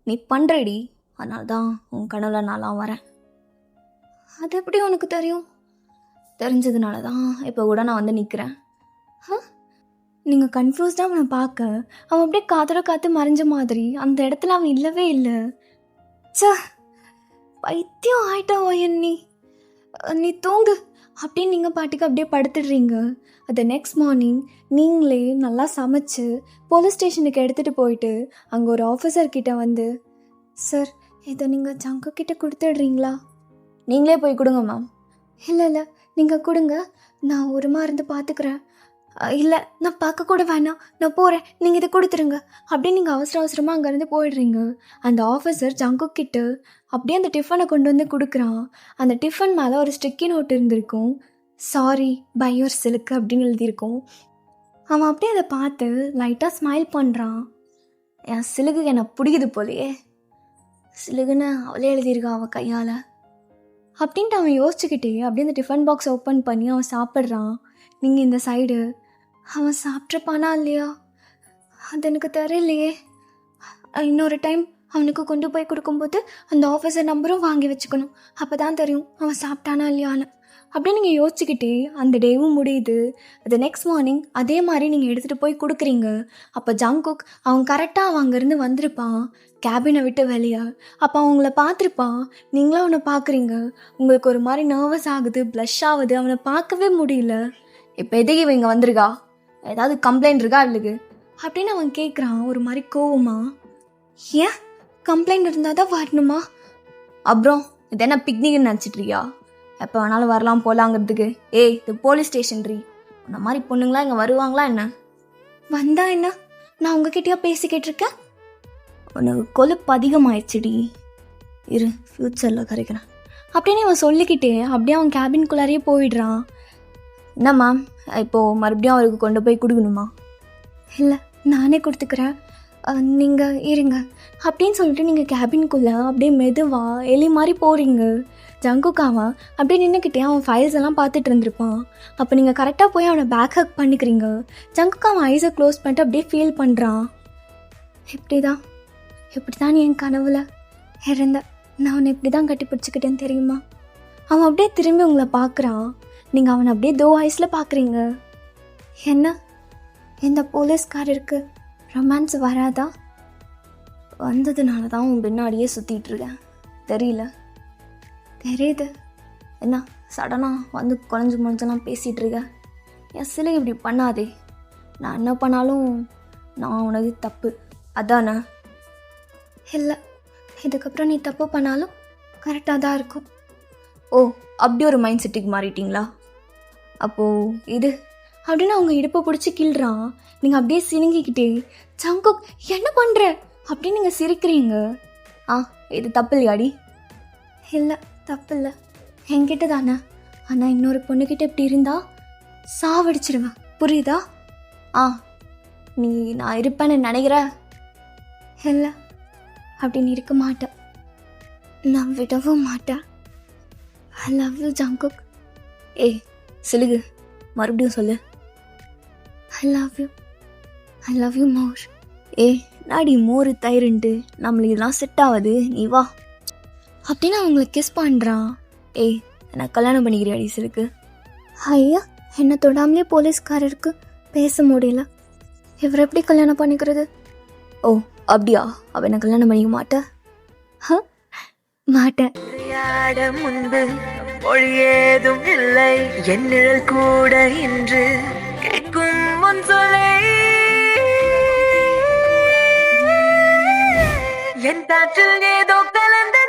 [SPEAKER 2] நீ பண்ணுறடி, அதனால தான் உன் கனவுல நான்லாம் வரேன்.
[SPEAKER 1] அது எப்படி உனக்கு தெரியும்?
[SPEAKER 2] தெரிஞ்சதுனால தான் இப்போ கூட நான் வந்து நிற்கிறேன்.
[SPEAKER 1] நீங்கள் கன்ஃபியூஸ்டாக அவனை பார்க்க அவன் அப்படியே காத்தோட காற்று மறைஞ்ச மாதிரி அந்த இடத்துல அவன் இல்லவே இல்லை. ச பைத்தியம் ஆயிட்டா ஓயன் நீ தூங்கு அப்படின்னு நீங்கள் பாட்டுக்கு அப்படியே படுத்துடுறீங்க. அது நெக்ஸ்ட் மார்னிங் நீங்களே நல்லா சமைச்சு போலீஸ் ஸ்டேஷனுக்கு எடுத்துகிட்டு போயிட்டு அங்கே ஒரு ஆஃபீஸர்கிட்ட வந்து, சார் இதை நீங்கள் ஜங்குக்கிட்ட கொடுத்துடுறீங்களா?
[SPEAKER 2] நீங்களே போய் கொடுங்க மேம்.
[SPEAKER 1] இல்லை நீங்கள் கொடுங்க, நான் ஒருமா இருந்து பார்த்துக்கிறேன். இல்லை, நான் பார்க்க கூட வேணாம், நான் போகிறேன், நீங்கள் இதை கொடுத்துருங்க அப்படின்னு நீங்கள் அவசரமாக அங்கேருந்து போயிடுறீங்க. அந்த ஆஃபீஸர் ஜங்குக் கிட்ட அப்படியே அந்த டிஃபனை கொண்டு வந்து கொடுக்குறான். அந்த டிஃபன் மேலே ஒரு ஸ்டிக்கி நோட் இருந்திருக்கும். சாரி பை யுவர் சிலுக்கு அப்படின்னு எழுதியிருக்கும். அவன் அப்படியே அதை பார்த்து லைட்டாக ஸ்மைல் பண்ணுறான்.
[SPEAKER 2] என் சிலுக்கு என்னை பிடிக்குது போலையே, சிலுகுன்னு அவளே எழுதியிருக்கான் அவன் கையால்
[SPEAKER 1] அப்படின்ட்டு அவன் யோசிச்சுக்கிட்டே அப்படியே அந்த டிஃபன் பாக்ஸ் ஓப்பன் பண்ணி அவன் சாப்பிட்றான். நீங்கள் இந்த சைடு அவன் சாப்பிட்ருப்பானா இல்லையா அது எனக்கு தெரியலையே. இன்னொரு டைம் அவனுக்கு கொண்டு போய் கொடுக்கும்போது அந்த ஆஃபீஸர் நம்பரும் வாங்கி வச்சுக்கணும், அப்போ தான் தெரியும் அவன் சாப்பிட்டானா இல்லையான்னு. அப்படியே நீங்கள் யோசிச்சுக்கிட்டே அந்த டேவும் முடியுது. அது நெக்ஸ்ட் மார்னிங் அதே மாதிரி நீங்கள் எடுத்துகிட்டு போய் கொடுக்குறீங்க. அப்போ ஜங்குக் அவன் கரெக்டாக அவன் அங்கேருந்து வந்திருப்பான் கேபினை விட்டு வெளியே. அப்போ அவங்கள பார்த்துருப்பான், நீங்களும் அவனை பார்க்குறீங்க. உங்களுக்கு ஒரு மாதிரி நர்வஸ் ஆகுது, ப்ளஷ் ஆகுது, அவனை பார்க்கவே முடியல.
[SPEAKER 2] இப்போ எதுக்கு இவங்க வந்திருக்கா? ஏதாவது கம்ப்ளைண்ட் இருக்கா இல்லைக்கு
[SPEAKER 1] அப்படின்னு அவன் கேட்குறான் ஒரு மாதிரி கோவமா. ஏன் கம்ப்ளைண்ட் இருந்தால் தான் வரணுமா?
[SPEAKER 2] அப்புறம் இது என்ன பிக்னிக்னு நினச்சிட்ருக்கியா? எப்போ வேணாலும் வரலாம் போகலாங்கிறதுக்கு. ஏய் இது போலீஸ் ஸ்டேஷன்ரி, இந்த மாதிரி பொண்ணுங்களா இங்கே வருவாங்களா என்ன?
[SPEAKER 1] வந்தா என்ன, நான் உங்ககிட்டயா பேசிக்கிட்டு இருக்கேன்?
[SPEAKER 2] உனக்கு கொழுப்பு அதிகமாகிடுச்சுடி, இரு ஃப்யூச்சரில் கரைக்கிறேன்
[SPEAKER 1] அப்படின்னு இவன் சொல்லிக்கிட்டே அப்படியே அவன் கேபின்குள்ளாரையே போயிடுறான்.
[SPEAKER 2] என்ன மேம், இப்போது மறுபடியும் அவருக்கு கொண்டு போய் கொடுக்கணுமா?
[SPEAKER 1] இல்லை, நானே கொடுத்துக்கிறேன், நீங்கள் இருங்க அப்படின்னு சொல்லிட்டு நீங்கள் கேபின்குள்ளே அப்படியே மெதுவாக எலி மாதிரி போகிறீங்க. ஜங்குக்காவன் அப்படியே நின்றுக்கிட்டே அவன் ஃபைல்ஸ் எல்லாம் பார்த்துட்டு இருந்திருப்பான். அப்போ நீங்கள் கரெக்டாக போய் அவனை பேக் ஹக் பண்ணிக்கிறீங்க. ஜங்குக்காவன் ஐஸை க்ளோஸ் பண்ணிட்டு அப்படியே ஃபீல் பண்ணுறான். இப்படி தான் நீ என் கனவுல இருந்த, நான் அவனை இப்படி தான் கட்டி பிடிச்சிக்கிட்டேன்னு தெரியுமா? அவன் அப்படியே திரும்பி உங்களை பார்க்குறான். நீங்கள் அவனை அப்படியே தோ ஐஸில் பார்க்குறீங்க. என்ன இந்த போலீஸ்காரருக்கு ரொமான்ஸ் வராதா?
[SPEAKER 2] வந்ததுனால தான் உன் பின்னாடியே சுற்றிட்டு இருக்கேன், தெரியல?
[SPEAKER 1] தெரியுது.
[SPEAKER 2] என்ன சடனாக வந்து குறைஞ்சி முடிஞ்செல்லாம் பேசிகிட்டு இருக்க? என் சிலை இப்படி பண்ணாதே, நான் என்ன பண்ணாலும் நான் உனக்கு தப்பு அதானே?
[SPEAKER 1] இல்லை, இதுக்கப்புறம் நீ தப்பு பண்ணாலும் கரெக்டாக தான் இருக்கும்.
[SPEAKER 2] ஓ அப்படி ஒரு மைண்ட் செட்டுக்கு மாறிட்டிங்களா? அப்போது இது
[SPEAKER 1] அப்படின்னு அவங்க இடுப்பை பிடிச்சி கிள்றான். நீங்கள் அப்படியே சினுங்கிக்கிட்டே ஜங்குக் என்ன பண்ணுற அப்படின்னு நீங்கள் சிரிக்கிறீங்க.
[SPEAKER 2] இது தப்பு இல்லையாடி?
[SPEAKER 1] இல்லை தப்பு இல்லை, என்கிட்ட தானே. ஆனால் இன்னொரு பொண்ணுக்கிட்ட இப்படி இருந்தா சாவடிச்சிடுவேன், புரியுதா?
[SPEAKER 2] நீ நான் இருப்பேன்னு நினைக்கிற?
[SPEAKER 1] இல்லை, அப்படின்னு இருக்க மாட்டேன், நான் விடவும் மாட்டேன். I love you Jungkook.
[SPEAKER 2] ஏய் சிலுகு, மறுபடியும் சொல்லு.
[SPEAKER 1] I love you more.
[SPEAKER 2] நாடி மோர் தயிருன்ட்டு நம்மளுக்கு இதெல்லாம் செட் ஆகுது, நீ வா
[SPEAKER 1] அப்படின்னு அவங்களை கிஸ் பண்ணுறான்.
[SPEAKER 2] நான் கல்யாணம் பண்ணிக்கிறியாடி சிலுக்கு?
[SPEAKER 1] ஐயா, என்னை தொடாமலே போலீஸ்காரருக்கு பேச முடியல, இவர் எப்படி கல்யாணம் பண்ணிக்கிறது?
[SPEAKER 2] ஓ அப்படியா? அவ என்ன கல்யாணம் பண்ணிக்க மாட்டேன்.
[SPEAKER 1] மாட்டேன்.
[SPEAKER 2] முன்பு
[SPEAKER 3] மொழி ஏதும் இல்லை என் நிழல் கூட இன்று கேட்கும் முன் சொல்லை என் காற்றில் ஏதோ கலந்தது